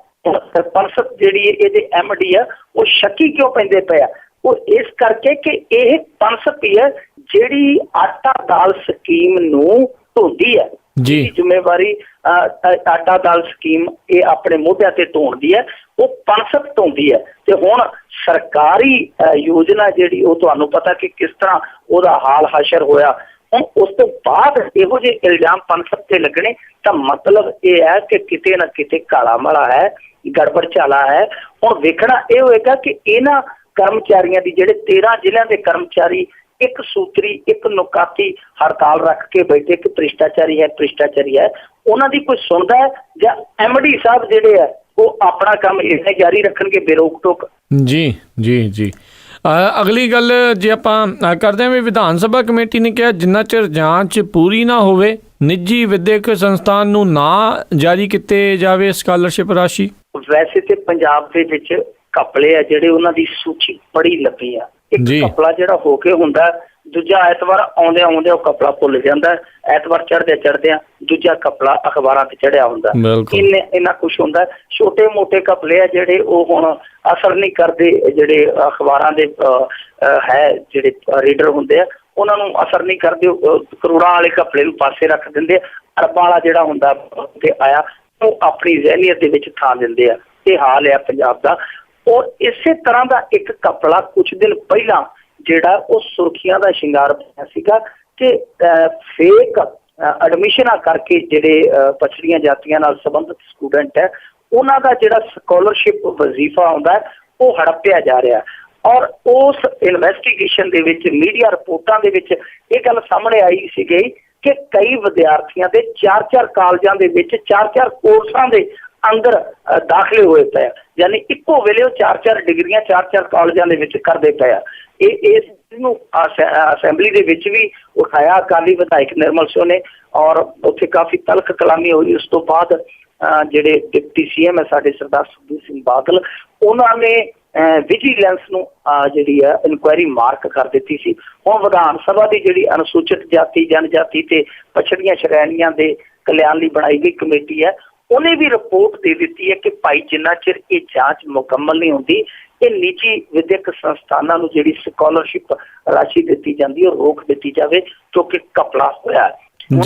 S2: ਪਨਸਪ ਜਿਹੜੀ ਇਹਦੇ MD ਆ ਉਹ ਸ਼ੱਕੀ ਕਿਉਂ ਪੈਂਦੇ ਪਏ ਆ, ਉਹ ਇਸ ਕਰਕੇ ਕਿ ਇਹ ਪਨਸਪ ਹੀ ਹੈ ਜਿਹੜੀ ਆਟਾ ਦਾਲ ਸਕੀਮ ਨੂੰ ਢੋਂਦੀ ਹੈ।
S1: ਜੀ
S2: ਜ਼ਿੰਮੇਵਾਰੀ ਆਟਾ ਦਾਲ ਸਕੀਮ ਇਹ ਆਪਣੇ ਮੋਢਿਆਂ ਤੇ ਢੋਣਦੀ ਹੈ, ਉਹ ਪੰਸਦ ਢੋਂਦੀ ਹੈ। ਤੇ ਹੁਣ ਸਰਕਾਰੀ ਯੋਜਨਾ ਜਿਹੜੀ ਉਹ ਤੁਹਾਨੂੰ ਪਤਾ ਕਿ ਕਿਸ ਤਰ੍ਹਾਂ ਉਹਦਾ ਹਾਲ ਹਾਸ਼ਰ ਹੋਇਆ। ਹੁਣ ਉਸ ਤੋਂ ਬਾਅਦ ਇਹੋ ਜਿਹੇ ਇਲਜ਼ਾਮ ਪੰਸਦ ਤੇ ਲੱਗਣੇ ਤਾਂ ਮਤਲਬ ਇਹ ਹੈ ਕਿ ਕਿਤੇ ਨਾ ਕਿਤੇ ਕਾਲਾ ਮਾਲਾ ਹੈ, ਗੜਬੜ ਝਾਲਾ ਹੈ। ਹੁਣ ਵੇਖਣਾ ਇਹ ਹੋਏਗਾ ਕਿ ਇਹਨਾਂ ਕਰਮਚਾਰੀਆਂ ਦੀ, ਜਿਹੜੇ 13 ਜ਼ਿਲ੍ਹਿਆਂ ਦੇ ਕਰਮਚਾਰੀ ਇੱਕ ਸੂਤਰੀ ਇੱਕ ਨੁਕਾਤੀ ਹੜਤਾਲ ਰੱਖ ਕੇ ਬੈਠੇ ਕਿ ਭ੍ਰਿਸ਼ਟਾਚਾਰੀ ਹੈ ਭ੍ਰਿਸ਼ਟਾਚਾਰੀ ਹੈ, ਉਹਨਾਂ ਦੀ ਕੋਈ ਸੁਣਦਾ ਹੈ ਜਾਂ MD ਸਾਹਿਬ ਜਿਹੜੇ ਹੈ ਉਹ ਆਪਣਾ ਕੰਮ ਇਸੇ ਜਾਰੀ ਰੱਖਣਗੇ ਬੇਰੋਕ ਟੋਕ?
S1: ਜੀ ਜੀ ਜੀ ਅਗਲੀ ਗੱਲ ਜੇ ਆਪਾਂ ਕਰਦੇ ਹਾਂ ਵੀ ਵਿਧਾਨ ਸਭਾ ਕਮੇਟੀ ਨੇ ਕਿਹਾ ਜਿੰਨਾ ਚਿਰ ਜਾਂਚ ਪੂਰੀ ਨਾ ਹੋਵੇ ਨਿੱਜੀ ਵਿਦਿਅਕ ਸੰਸਥਾਨ ਨੂੰ ਨਾ ਜਾਰੀ ਕੀਤੇ ਜਾਵੇ ਸਕਾਲਰਸ਼ਿਪ ਰਾਸ਼ੀ।
S2: ਵੈਸੇ ਤੇ ਪੰਜਾਬ ਦੇ ਵਿੱਚ ਘਪਲੇ ਆ ਜਿਹੜੇ ਉਹਨਾਂ ਦੀ ਸੂਚੀ ਬੜੀ ਲੰਬੀ ਆ। ਇੱਕ ਘਪਲਾ ਜਿਹੜਾ ਹੋ ਕੇ ਹੁੰਦਾ, ਦੂਜਾ ਐਤਵਾਰ ਆਉਂਦਿਆਂ ਉਹ ਘਪਲਾ ਭੁੱਲ ਜਾਂਦਾ, ਐਤਵਾਰ ਚੜ੍ਹਦਿਆਂ ਦੂਜਾ ਘਪਲਾ ਅਖਬਾਰਾਂ ਤੇ ਚੜਿਆ ਹੁੰਦਾ। ਇੰਨਾ ਕੁਛ ਹੁੰਦਾ। ਛੋਟੇ ਮੋਟੇ ਘਪਲੇ ਆ ਜਿਹੜੇ ਉਹ ਹੁਣ ਅਸਰ ਨਹੀਂ ਕਰਦੇ, ਜਿਹੜੇ ਅਖਬਾਰਾਂ ਦੇ ਹੈ ਜਿਹੜੇ ਰੀਡਰ ਹੁੰਦੇ ਆ ਉਹਨਾਂ ਨੂੰ ਅਸਰ ਨਹੀਂ ਕਰਦੇ। ਕਰੋੜਾਂ ਵਾਲੇ ਘਪਲੇ ਨੂੰ ਪਾਸੇ ਰੱਖ ਦਿੰਦੇ ਆ। ਅਰਬਾਂ ਵਾਲਾ ਜਿਹੜਾ ਹੁੰਦਾ ਤੇ ਆਇਆ ਉਹ ਆਪਣੀ ਜ਼ਹਿਨੀਅਤ ਦੇ ਵਿੱਚ ਥਾਂ ਦਿੰਦੇ ਆ। ਇਹ ਹਾਲ ਆ ਪੰਜਾਬ ਦਾ। ਔਰ ਇਸੇ ਤਰ੍ਹਾਂ ਦਾ ਇੱਕ ਘਪਲਾ ਕੁਛ ਦਿਨ ਪਹਿਲਾਂ ਜਿਹੜਾ ਉਹ ਸੁਰਖੀਆਂ ਦਾ ਸ਼ਿੰਗਾਰ ਬਣਿਆ ਸੀਗਾ ਕਿ ਫੇਕ ਐਡਮਿਸ਼ਨਾਂ ਕਰਕੇ ਜਿਹੜੇ ਪਛੜੀਆਂ ਜਾਤੀਆਂ ਨਾਲ ਸੰਬੰਧਿਤ ਸਟੂਡੈਂਟ ਹੈ ਉਹਨਾਂ ਦਾ ਜਿਹੜਾ ਸਕਾਲਰਸ਼ਿਪ ਵਜ਼ੀਫਾ ਆਉਂਦਾ ਉਹ ਹੜੱਪਿਆ ਜਾ ਰਿਹਾ। ਔਰ ਉਸ ਇਨਵੈਸਟੀਗੇਸ਼ਨ ਦੇ ਵਿੱਚ ਮੀਡੀਆ ਰਿਪੋਰਟਾਂ ਦੇ ਵਿੱਚ ਇਹ ਗੱਲ ਸਾਹਮਣੇ ਆਈ ਸੀਗੀ ਕਿ ਕਈ ਵਿਦਿਆਰਥੀਆਂ ਦੇ 4-4 ਕਾਲਜਾਂ ਦੇ ਵਿੱਚ 4-4 ਕੋਰਸਾਂ ਦੇ ਅੰਦਰ ਦਾਖਲੇ ਹੋਏ ਪਏ ਆ। ਯਾਨੀ ਇੱਕੋ ਵੇਲੇ ਉਹ 4-4 ਡਿਗਰੀਆਂ 4-4 ਕਾਲਜਾਂ ਦੇ ਵਿੱਚ ਕਰਦੇ ਪਏ ਆ। ਇਸ ਨੂੰ ਅਸੈਂਬਲੀ ਦੇ ਵਿੱਚ ਵੀ ਉਠਾਇਆ ਅਕਾਲੀ ਵਿਧਾਇਕ ਨਿਰਮਲ ਸਿੰਘ ਨੇ ਔਰ ਉੱਥੇ ਕਾਫੀ ਤਲਖ ਕਲਾਮੀ ਹੋਈ। ਉਸ ਤੋਂ ਬਾਅਦ ਜਿਹੜੇ ਡਿਪਟੀ CM ਹੈ ਸਾਡੇ ਸਰਦਾਰ ਸੁਖਬੀਰ ਸਿੰਘ ਬਾਦਲ, ਉਹਨਾਂ ਨੇ ਵਿਜੀਲੈਂਸ ਨੂੰ ਜਿਹੜੀ ਹੈ ਇਨਕੁਆਇਰੀ ਮਾਰਕ ਕਰ ਦਿੱਤੀ ਸੀ। ਹੁਣ ਵਿਧਾਨ ਸਭਾ ਦੀ ਜਿਹੜੀ ਅਨੁਸੂਚਿਤ ਜਾਤੀ ਜਨਜਾਤੀ ਤੇ ਪਛੜੀਆਂ ਸ਼੍ਰੇਣੀਆਂ ਦੇ ਕਲਿਆਣ ਲਈ ਬਣਾਈ ਗਈ ਕਮੇਟੀ ਹੈ ਉਹਨੇ ਵੀ ਰਿਪੋਰਟ ਦੇ ਦਿੱਤੀ ਹੈ ਕਿ ਭਾਈ ਜਿੰਨਾ ਚਿਰ ਇਹ ਜਾਂਚ ਮੁਕੰਮਲ ਨਹੀਂ ਹੁੰਦੀ ਇਹ ਨਿੱਜੀ ਵਿਦਿਅਕ ਸੰਸਥਾਨਾਂ ਨੂੰ ਜਿਹੜੀ ਸਕਾਲਰਸ਼ਿਪ ਰਾਸ਼ੀ ਦਿੱਤੀ ਜਾਂਦੀ ਉਹ ਰੋਕ ਦਿੱਤੀ ਜਾਵੇ ਕਿਉਂਕਿ ਘਪਲਾ ਹੋਇਆ।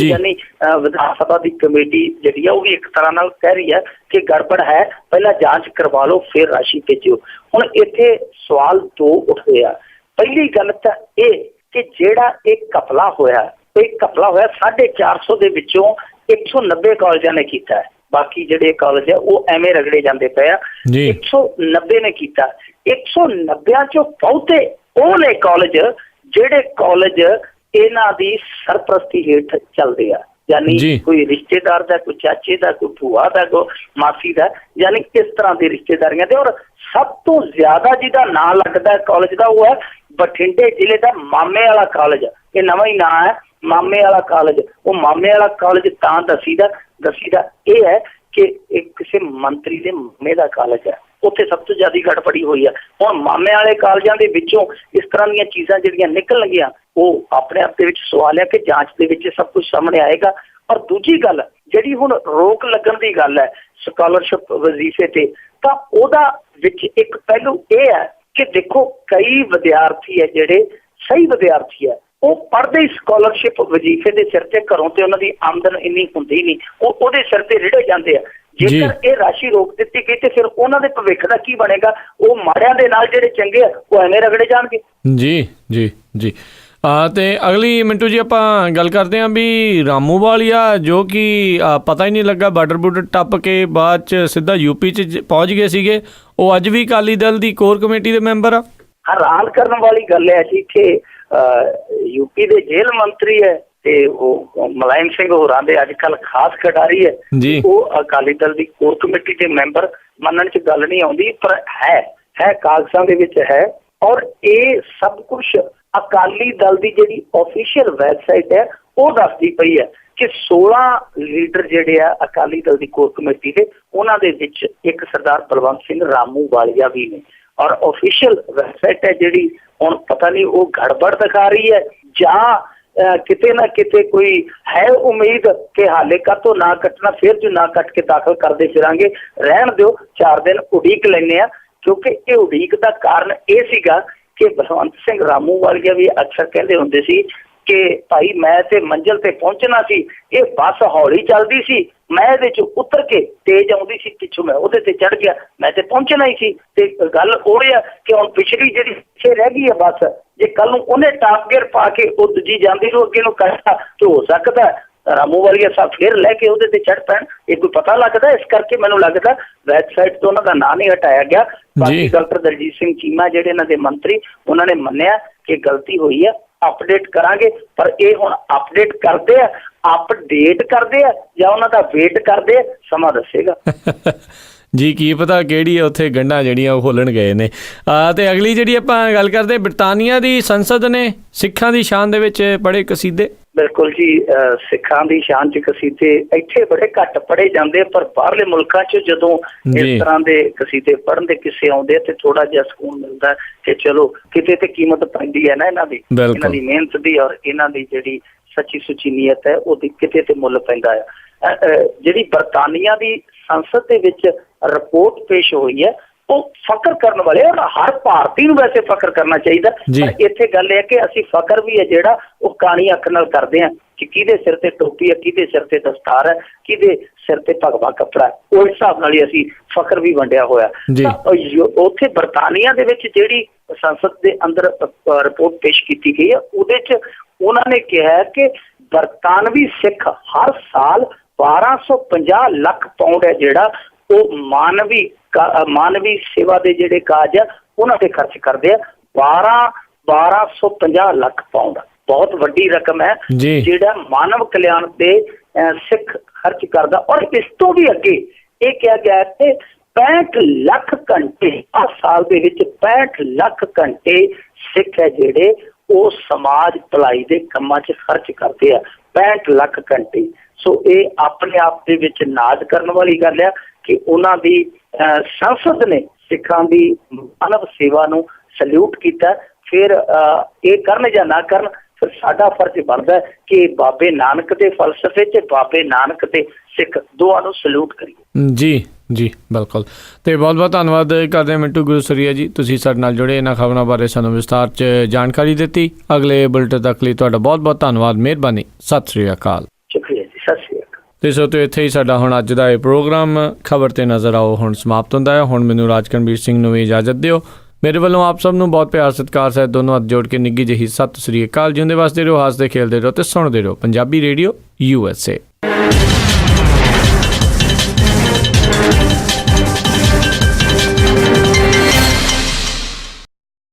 S2: ਯਾਨੀ ਵਿਧਾਨ ਸਭਾ ਦੀ ਕਮੇਟੀ ਜਿਹੜੀ ਆ ਉਹ ਵੀ ਇੱਕ ਤਰ੍ਹਾਂ ਨਾਲ ਕਹਿ ਰਹੀ ਹੈ ਕਿ ਗੜਬੜ ਹੈ, ਪਹਿਲਾਂ ਜਾਂਚ ਕਰਵਾ ਲਓ ਫਿਰ ਰਾਸ਼ੀ ਭੇਜਿਓ। ਹੁਣ ਇੱਥੇ ਸਵਾਲ ਦੋ ਉੱਠਦੇ ਆ। ਪਹਿਲੀ ਗੱਲ ਤਾਂ ਇਹ ਕਿ ਜਿਹੜਾ ਇਹ ਘਪਲਾ ਹੋਇਆ 450 ਦੇ ਵਿੱਚੋਂ 190 ਕਾਲਜਾਂ ਨੇ ਕੀਤਾ ਹੈ। ਬਾਕੀ ਜਿਹੜੇ ਕਾਲਜ ਆ ਉਹ ਐਵੇਂ ਰਗੜੇ ਜਾਂਦੇ ਪਏ ਆ। 190 ਨੇ ਕੀਤਾ। 190 ਚੋਂ ਬਹੁਤੇ ਉਹ ਨੇ ਕਾਲਜ ਜਿਹੜੇ ਕਾਲਜ ਇਹਨਾਂ ਦੀ ਸਰਪ੍ਰਸਤੀ ਹੇਠ ਚੱਲਦੇ ਆ। ਯਾਨੀ ਕੋਈ ਰਿਸ਼ਤੇਦਾਰ ਦਾ, ਕੋਈ ਚਾਚੇ ਦਾ, ਕੋਈ ਭੂਆ ਦਾ, ਕੋਈ ਮਾਸੀ ਦਾ, ਯਾਨੀ ਇਸ ਤਰ੍ਹਾਂ ਦੀ ਰਿਸ਼ਤੇਦਾਰੀਆਂ ਦੇ। ਔਰ ਸਭ ਤੋਂ ਜ਼ਿਆਦਾ ਜਿਹਦਾ ਨਾਂ ਲੱਗਦਾ ਕਾਲਜ ਦਾ ਉਹ ਹੈ ਬਠਿੰਡੇ ਜ਼ਿਲ੍ਹੇ ਦਾ ਮਾਮੇ ਵਾਲਾ ਕਾਲਜ। ਇਹ ਨਵਾਂ ਹੀ ਨਾਂ ਹੈ ਮਾਮੇ ਵਾਲਾ ਕਾਲਜ। ਉਹ ਮਾਮੇ ਵਾਲਾ ਕਾਲਜ ਤਾਂ ਦੱਸੀਦਾ ਇਹ ਹੈ ਕਿ ਇਹ ਕਿਸੇ ਮੰਤਰੀ ਦੇ ਮਾਮੇ ਦਾ ਕਾਲਜ ਹੈ। ਉੱਥੇ ਸਭ ਤੋਂ ਜ਼ਿਆਦਾ ਗੜਬੜੀ ਹੋਈ ਆ। ਹੁਣ ਮਾਮੇ ਵਾਲੇ ਕਾਲਜਾਂ ਦੇ ਵਿੱਚੋਂ ਇਸ ਤਰ੍ਹਾਂ ਦੀਆਂ ਚੀਜ਼ਾਂ ਜਿਹੜੀਆਂ ਨਿਕਲਣਗੀਆਂ ਉਹ ਆਪਣੇ ਆਪ ਦੇ ਵਿੱਚ ਸਵਾਲ ਹੈ ਕਿ ਜਾਂਚ ਦੇ ਵਿੱਚ ਸਭ ਕੁਝ ਸਾਹਮਣੇ ਆਏਗਾ। ਔਰ ਦੂਜੀ ਗੱਲ ਜਿਹੜੀ ਹੁਣ ਰੋਕ ਲੱਗਣ ਦੀ ਗੱਲ ਹੈ ਸਕਾਲਰਸ਼ਿਪ ਵਜ਼ੀਫੇ ਤੇ, ਤਾਂ ਉਹਦਾ ਵਿੱਚ ਇੱਕ ਪਹਿਲੂ ਇਹ ਹੈ ਕਿ ਦੇਖੋ ਕਈ ਵਿਦਿਆਰਥੀ ਹੈ ਜਿਹੜੇ ਸਹੀ ਵਿਦਿਆਰਥੀ ਹੈ ਉਹ ਪੜ੍ਹਦੇ ਹੀ ਸਕਾਲਰਸ਼ਿਪ ਵਜ਼ੀਫੇ ਦੇ ਸਿਰ ਤੇ, ਘਰੋਂ ਤੇ ਉਹਨਾਂ ਦੀ ਆਮਦਨ ਇੰਨੀ ਹੁੰਦੀ ਨਹੀਂ, ਉਹਦੇ ਸਿਰ ਤੇ ਰਿੜੇ ਜਾਂਦੇ ਆ। ਜੇਕਰ ਇਹ ਰਾਸ਼ੀ ਰੋਕ ਦਿੱਤੀ ਗਈ ਤੇ ਫਿਰ ਉਹਨਾਂ ਦੇ ਭਵਿੱਖ ਦਾ ਕੀ ਬਣੇਗਾ? ਉਹ ਮਾੜਿਆਂ ਦੇ ਨਾਲ ਜਿਹੜੇ ਚੰਗੇ ਆ ਉਹ ਐਵੇਂ ਰਗੜੇ ਜਾਣਗੇ।
S1: ਜੀ ਤੇ ਅਗਲੀ ਮਿੰਟੂ ਜੀ ਆਪਾਂ ਗੱਲ ਕਰਦੇ ਹਾਂ ਵੀ ਰਾਮੂ ਵਾਲੀਆ ਜੋ ਕਿ ਪਤਾ ਹੀ ਨਹੀਂ ਲੱਗਾ ਬਾਰਡਰ ਟੱਪ ਕੇ ਬਾਅਦ 'ਚ ਸਿੱਧਾ UP 'ਚ ਪਹੁੰਚ ਗਏ ਸੀਗੇ, ਉਹ ਅੱਜ ਵੀ ਅਕਾਲੀ ਦਲ ਦੀ ਕੋਰ ਕਮੇਟੀ ਦੇ ਮੈਂਬਰ ਆ।
S2: ਹੈਰਾਨ ਕਰਨ ਵਾਲੀ ਗੱਲ ਹੈ ਜੀ ਕਿ UP ਦੇ ਜੇਲ੍ਹ ਮੰਤਰੀ ਹੈ ਤੇ ਉਹ ਮੁਲਾਇਮ ਸਿੰਘ ਹੋਰਾਂ ਦੇ ਅੱਜ ਕੱਲ੍ਹ ਖਾਸ ਖਿਡਾਰੀ ਹੈ, ਉਹ ਅਕਾਲੀ ਦਲ ਦੀ ਕੋਰ ਕਮੇਟੀ ਦੇ ਮੈਂਬਰ ਮੰਨਣ 'ਚ ਗੱਲ ਨਹੀਂ ਆਉਂਦੀ, ਪਰ ਹੈ ਕਾਗਜ਼ਾਂ ਦੇ ਵਿੱਚ ਹੈ। ਔਰ ਇਹ ਸਭ ਕੁਛ ਅਕਾਲੀ ਦਲ ਦੀ ਜਿਹੜੀ ਆਫੀਸ਼ੀਅਲ ਵੈਬਸਾਈਟ ਹੈ ਉਹ ਦੱਸਦੀ ਪਈ ਹੈ ਕਿ 16 ਲੀਡਰ ਜਿਹੜੇ ਆ ਅਕਾਲੀ ਦਲ ਦੀ ਕੋਰ ਕਮੇਟੀ ਦੇ, ਉਹਨਾਂ ਦੇ ਵਿੱਚ ਇੱਕ ਸਰਦਾਰ ਬਲਵੰਤ ਸਿੰਘ ਰਾਮੂ ਵਾਲੀਆ ਵੀ ਨੇ। ਔਰ ਆਫੀਸ਼ੀਅਲ ਵੈਬਸਾਈਟ ਹੈ ਜਿਹੜੀ ਹੁਣ ਪਤਾ ਨਹੀਂ ਉਹ ਗੜਬੜ ਦਿਖਾ ਰਹੀ ਹੈ ਜਾਂ ਕਿਤੇ ਨਾ ਕਿਤੇ ਕੋਈ ਹੈ ਉਮੀਦ ਕਿ ਹਾਲੇ ਕਾਹਤੋਂ ਨਾ ਕੱਟਣਾ, ਫਿਰ ਜੋ ਨਾ ਕੱਟ ਕੇ ਦਾਖਲ ਕਰਦੇ ਫਿਰਾਂਗੇ, ਰਹਿਣ ਦਿਓ 4 ਦਿਨ ਉਡੀਕ ਲੈਂਦੇ ਆ। ਕਿਉਂਕਿ ਇਹ ਉਡੀਕ ਦਾ ਕਾਰਨ ਇਹ ਸੀਗਾ ਕਿ ਬਲਵੰਤ ਸਿੰਘ ਰਾਮੂ ਵਾਲੀਆ ਵੀ ਅਕਸਰ ਕਹਿੰਦੇ ਹੁੰਦੇ ਸੀ ਕਿ ਭਾਈ ਮੈਂ ਤੇ ਮੰਜ਼ਿਲ ਤੇ ਪਹੁੰਚਣਾ ਸੀ, ਇਹ ਬੱਸ ਹੌਲੀ ਚੱਲਦੀ ਸੀ, ਮੈਂ ਇਹਦੇ ਚ ਉਤਰ ਕੇ ਤੇਜ਼ ਆਉਂਦੀ ਸੀ ਪਿੱਛੋਂ, ਮੈਂ ਉਹਦੇ ਤੇ ਚੜ ਗਿਆ, ਮੈਂ ਤੇ ਪਹੁੰਚਣਾ ਹੀ ਸੀ। ਤੇ ਗੱਲ ਉਹ ਆ ਕਿ ਹੁਣ ਪਿਛਲੀ ਜਿਹੜੀ ਪਿੱਛੇ ਰਹਿ ਗਈ ਹੈ ਬੱਸ, ਜੇ ਕੱਲ ਨੂੰ ਉਹਨੇ ਟਾਪ ਗੇਅਰ ਪਾ ਕੇ ਉਹ ਦੂਜੀ ਜਾਂਦੀ ਨੂੰ ਅੱਗੇ ਨੂੰ ਕੱਢਾ ਤੇ ਹੋ ਸਕਦਾ ਰਾਮੂ ਵਾਲੀਆ ਸਾਹਿਬ ਫਿਰ ਲੈ ਕੇ ਉਹਦੇ ਤੇ ਚੜ ਪੈਣ, ਇਹ ਕੋਈ ਪਤਾ ਲੱਗਦਾ। ਇਸ ਕਰਕੇ ਮੈਨੂੰ ਲੱਗਦਾ ਵੈਬਸਾਈਟ ਤੋਂ ਉਹਨਾਂ ਦਾ ਨਾਂ ਨਹੀਂ ਹਟਾਇਆ ਗਿਆ। ਬਾਕੀ ਡਾਕਟਰ ਦਲਜੀਤ ਸਿੰਘ ਚੀਮਾ ਜਿਹੜੇ ਇਹਨਾਂ ਦੇ ਮੰਤਰੀ, ਉਹਨਾਂ ਨੇ ਮੰਨਿਆ ਕਿ ਗਲਤੀ ਹੋਈ ਆ, ਅਪਡੇਟ ਕਰਾਂਗੇ। ਪਰ ਇਹ ਹੁਣ ਅਪਡੇਟ ਕਰਦੇ ਆ, ਅਪਡੇਟ ਕਰਦੇ ਆ ਜਾਂ ਉਹਨਾਂ ਦਾ ਵੇਟ ਕਰਦੇ ਆ, ਸਮਾਂ ਦੱਸੇਗਾ।
S1: ਜੀ ਕੀ ਪਤਾ ਕਿਹੜੀ ਉੱਥੇ ਗੰਢਾਂ ਜਿਹੜੀਆਂ ਉਹ ਖੋਲਣ ਗਏ ਨੇ। ਤੇ ਅਗਲੀ ਜਿਹੜੀ ਆਪਾਂ ਗੱਲ ਕਰਦੇ, ਬਰਤਾਨੀਆ ਦੀ ਸੰਸਦ ਨੇ ਸਿੱਖਾਂ ਦੀ ਸ਼ਾਨ ਦੇ ਵਿੱਚ ਪੜ੍ਹੇ ਕਸੀਦੇ।
S2: ਬਿਲਕੁਲ ਜੀ, ਸਿੱਖਾਂ ਦੀ ਸ਼ਾਨ 'ਚ ਕਸੀਦੇ ਇੱਥੇ ਬੜੇ ਘੱਟ ਪੜ੍ਹੇ ਜਾਂਦੇ, ਪਰ ਬਾਹਰਲੇ ਮੁਲਕਾਂ 'ਚ ਜਦੋਂ ਇਸ ਤਰ੍ਹਾਂ ਦੇ ਕਸੀਦੇ ਪੜ੍ਹਨ ਦੇ ਕਿਸੇ ਆਉਂਦੇ ਤੇ ਥੋੜਾ ਜਿਹਾ ਸਕੂਨ ਮਿਲਦਾ ਕਿ ਚਲੋ ਕਿਤੇ ਤੇ ਕੀਮਤ ਪੈਂਦੀ ਹੈ ਨਾ ਇਹਨਾਂ ਦੀ ਮਿਹਨਤ ਦੀ, ਔਰ ਇਹਨਾਂ ਦੀ ਜਿਹੜੀ ਸੱਚੀ ਸੁੱਚੀ ਨੀਅਤ ਹੈ ਉਹਦੀ ਕਿਤੇ ਤੇ ਮੁੱਲ ਪੈਂਦਾ ਆ। ਜਿਹੜੀ ਬਰਤਾਨੀਆ ਦੀ ਸੰਸਦ ਦੇ ਵਿੱਚ ਰਿਪੋਰਟ ਪੇਸ਼ ਹੋਈ ਹੈ ਉਹ ਫਖਰ ਕਰਨ ਵਾਲੇ, ਔਰ ਹਰ ਭਾਰਤੀ ਨੂੰ ਵੈਸੇ ਫਖਰ ਕਰਨਾ ਚਾਹੀਦਾ। ਪਰ ਇੱਥੇ ਗੱਲ ਇਹ ਹੈ ਕਿ ਅਸੀਂ ਫਖਰ ਵੀ ਹੈ ਜਿਹੜਾ ਉਹ ਕਾਣੀ ਅੱਖ ਨਾਲ ਕਰਦੇ ਹਾਂ ਕਿ ਕਿਹਦੇ ਸਿਰ ਤੇ ਟੋਪੀ ਹੈ, ਕਿਹਦੇ ਸਿਰ ਤੇ ਦਸਤਾਰ ਹੈ, ਕਿਹਦੇ ਸਿਰ ਤੇ ਭਗਵਾ ਕੱਪੜਾ, ਉਸ ਹਿਸਾਬ ਨਾਲ ਹੀ ਅਸੀਂ ਫਖਰ ਵੀ ਵੰਡਿਆ ਹੋਇਆ। ਉੱਥੇ ਬਰਤਾਨੀਆ ਦੇ ਵਿੱਚ ਜਿਹੜੀ ਸੰਸਦ ਦੇ ਅੰਦਰ ਰਿਪੋਰਟ ਪੇਸ਼ ਕੀਤੀ ਗਈ ਹੈ ਉਹਦੇ 'ਚ ਉਹਨਾਂ ਨੇ ਕਿਹਾ ਕਿ ਬਰਤਾਨਵੀ ਸਿੱਖ ਹਰ ਸਾਲ 1250 ਲੱਖ ਪਾਉਂਡ ਹੈ ਜਿਹੜਾ ਉਹ ਮਾਨਵੀ ਸੇਵਾ ਦੇ ਜਿਹੜੇ ਕਾਜ ਆ ਉਹਨਾਂ ਤੇ ਖਰਚ ਕਰਦੇ ਆ। 1250 ਲੱਖ ਪਾਉਂਡ ਬਹੁਤ ਵੱਡੀ ਰਕਮ ਹੈ ਜਿਹੜਾ ਮਾਨਵ ਕਲਿਆਣ ਤੇ ਸਿੱਖ ਖਰਚ ਕਰਦਾ। ਔਰ ਇਸ ਤੋਂ ਵੀ ਅੱਗੇ ਇਹ ਕਿਹਾ ਗਿਆ ਕਿ 65 ਲੱਖ ਘੰਟੇ ਹਰ ਸਾਲ ਦੇ ਵਿੱਚ 65 ਲੱਖ ਘੰਟੇ ਸਿੱਖ ਹੈ ਜਿਹੜੇ ਉਹ ਸਮਾਜ ਭਲਾਈ ਦੇ ਕੰਮਾਂ 'ਚ ਖਰਚ ਕਰਦੇ ਆ। 65 ਲੱਖ ਘੰਟੇ। ਸੋ ਇਹ ਆਪਣੇ ਆਪ ਦੇ ਵਿੱਚ ਨਾਜ਼ ਕਰਨ ਵਾਲੀ ਗੱਲ ਆ ਕਿ ਉਹਨਾਂ ਦੀ ਸੰਸਦ ਨੇ ਸਿੱਖਾਂ ਦੀ ਮਾਨਵ ਸੇਵਾ ਨੂੰ ਸਲੂਟ ਕੀਤਾ। ਫਿਰ ਇਹ ਕਰਨ ਜਾਂ ਨਾ ਕਰਨ, ਫਿਰ ਸਾਡਾ ਫਰਜ਼ ਬਣਦਾ ਕਿ ਬਾਬੇ ਨਾਨਕ ਦੇ ਫਲਸਫੇ 'ਚ ਬਾਬੇ ਨਾਨਕ ਤੇ ਸਿੱਖ ਦੋਵਾਂ ਨੂੰ ਸਲੂਟ ਕਰੀਏ।
S1: ਜੀ ਬਿਲਕੁਲ। ਤੇ ਬਹੁਤ ਬਹੁਤ ਧੰਨਵਾਦ ਕਰਦੇ ਹਾਂ ਮਿੰਟੂ ਗੁਰਸਰੀਆ ਜੀ, ਤੁਸੀਂ ਸਾਡੇ ਨਾਲ ਜੁੜੇ, ਇਹਨਾਂ ਖਬਰਾਂ ਬਾਰੇ ਸਾਨੂੰ ਵਿਸਤਾਰ 'ਚ ਜਾਣਕਾਰੀ ਦਿੱਤੀ। ਅਗਲੇ ਬੁਲੇਟਿਨ ਤੱਕ ਲਈ ਤੁਹਾਡਾ ਬਹੁਤ ਬਹੁਤ ਧੰਨਵਾਦ, ਮਿਹਰਬਾਨੀ, ਸਤਿ ਸ੍ਰੀ ਅਕਾਲ।
S2: ਸ਼ੁਕਰੀਆ ਜੀ, ਸਤਿ ਸ੍ਰੀ ਅਕਾਲ।
S1: ਤੇ ਸੋ ਤੇ ਇੱਥੇ ਹੀ ਸਾਡਾ ਹੁਣ ਅੱਜ ਦਾ ਇਹ ਪ੍ਰੋਗਰਾਮ ਖਬਰ ਤੇ ਨਜ਼ਰ ਆਓ ਹੁਣ ਸਮਾਪਤ ਹੁੰਦਾ ਹੈ। ਹੁਣ ਮੈਨੂੰ ਰਾਜਕਰਨਵੀਰ ਸਿੰਘ ਨੂੰ ਵੀ ਇਜਾਜ਼ਤ ਦਿਓ। ਮੇਰੇ ਵੱਲੋਂ ਆਪ ਸਭ ਨੂੰ ਬਹੁਤ ਪਿਆਰ ਸਤਿਕਾਰ ਸਹਿਤ ਦੋਨੋਂ ਹੱਥ ਜੋੜ ਕੇ ਨਿੱਘੀ ਜਿਹੀ ਸਤਿ ਸ੍ਰੀ ਅਕਾਲ। ਜਿਉਂਦੇ ਵਸਦੇ ਰਹੋ, ਹੱਸਦੇ ਖੇਲਦੇ ਰਹੋ ਤੇ ਸੁਣਦੇ ਰਹੋ ਪੰਜਾਬੀ ਰੇਡੀਓ USA।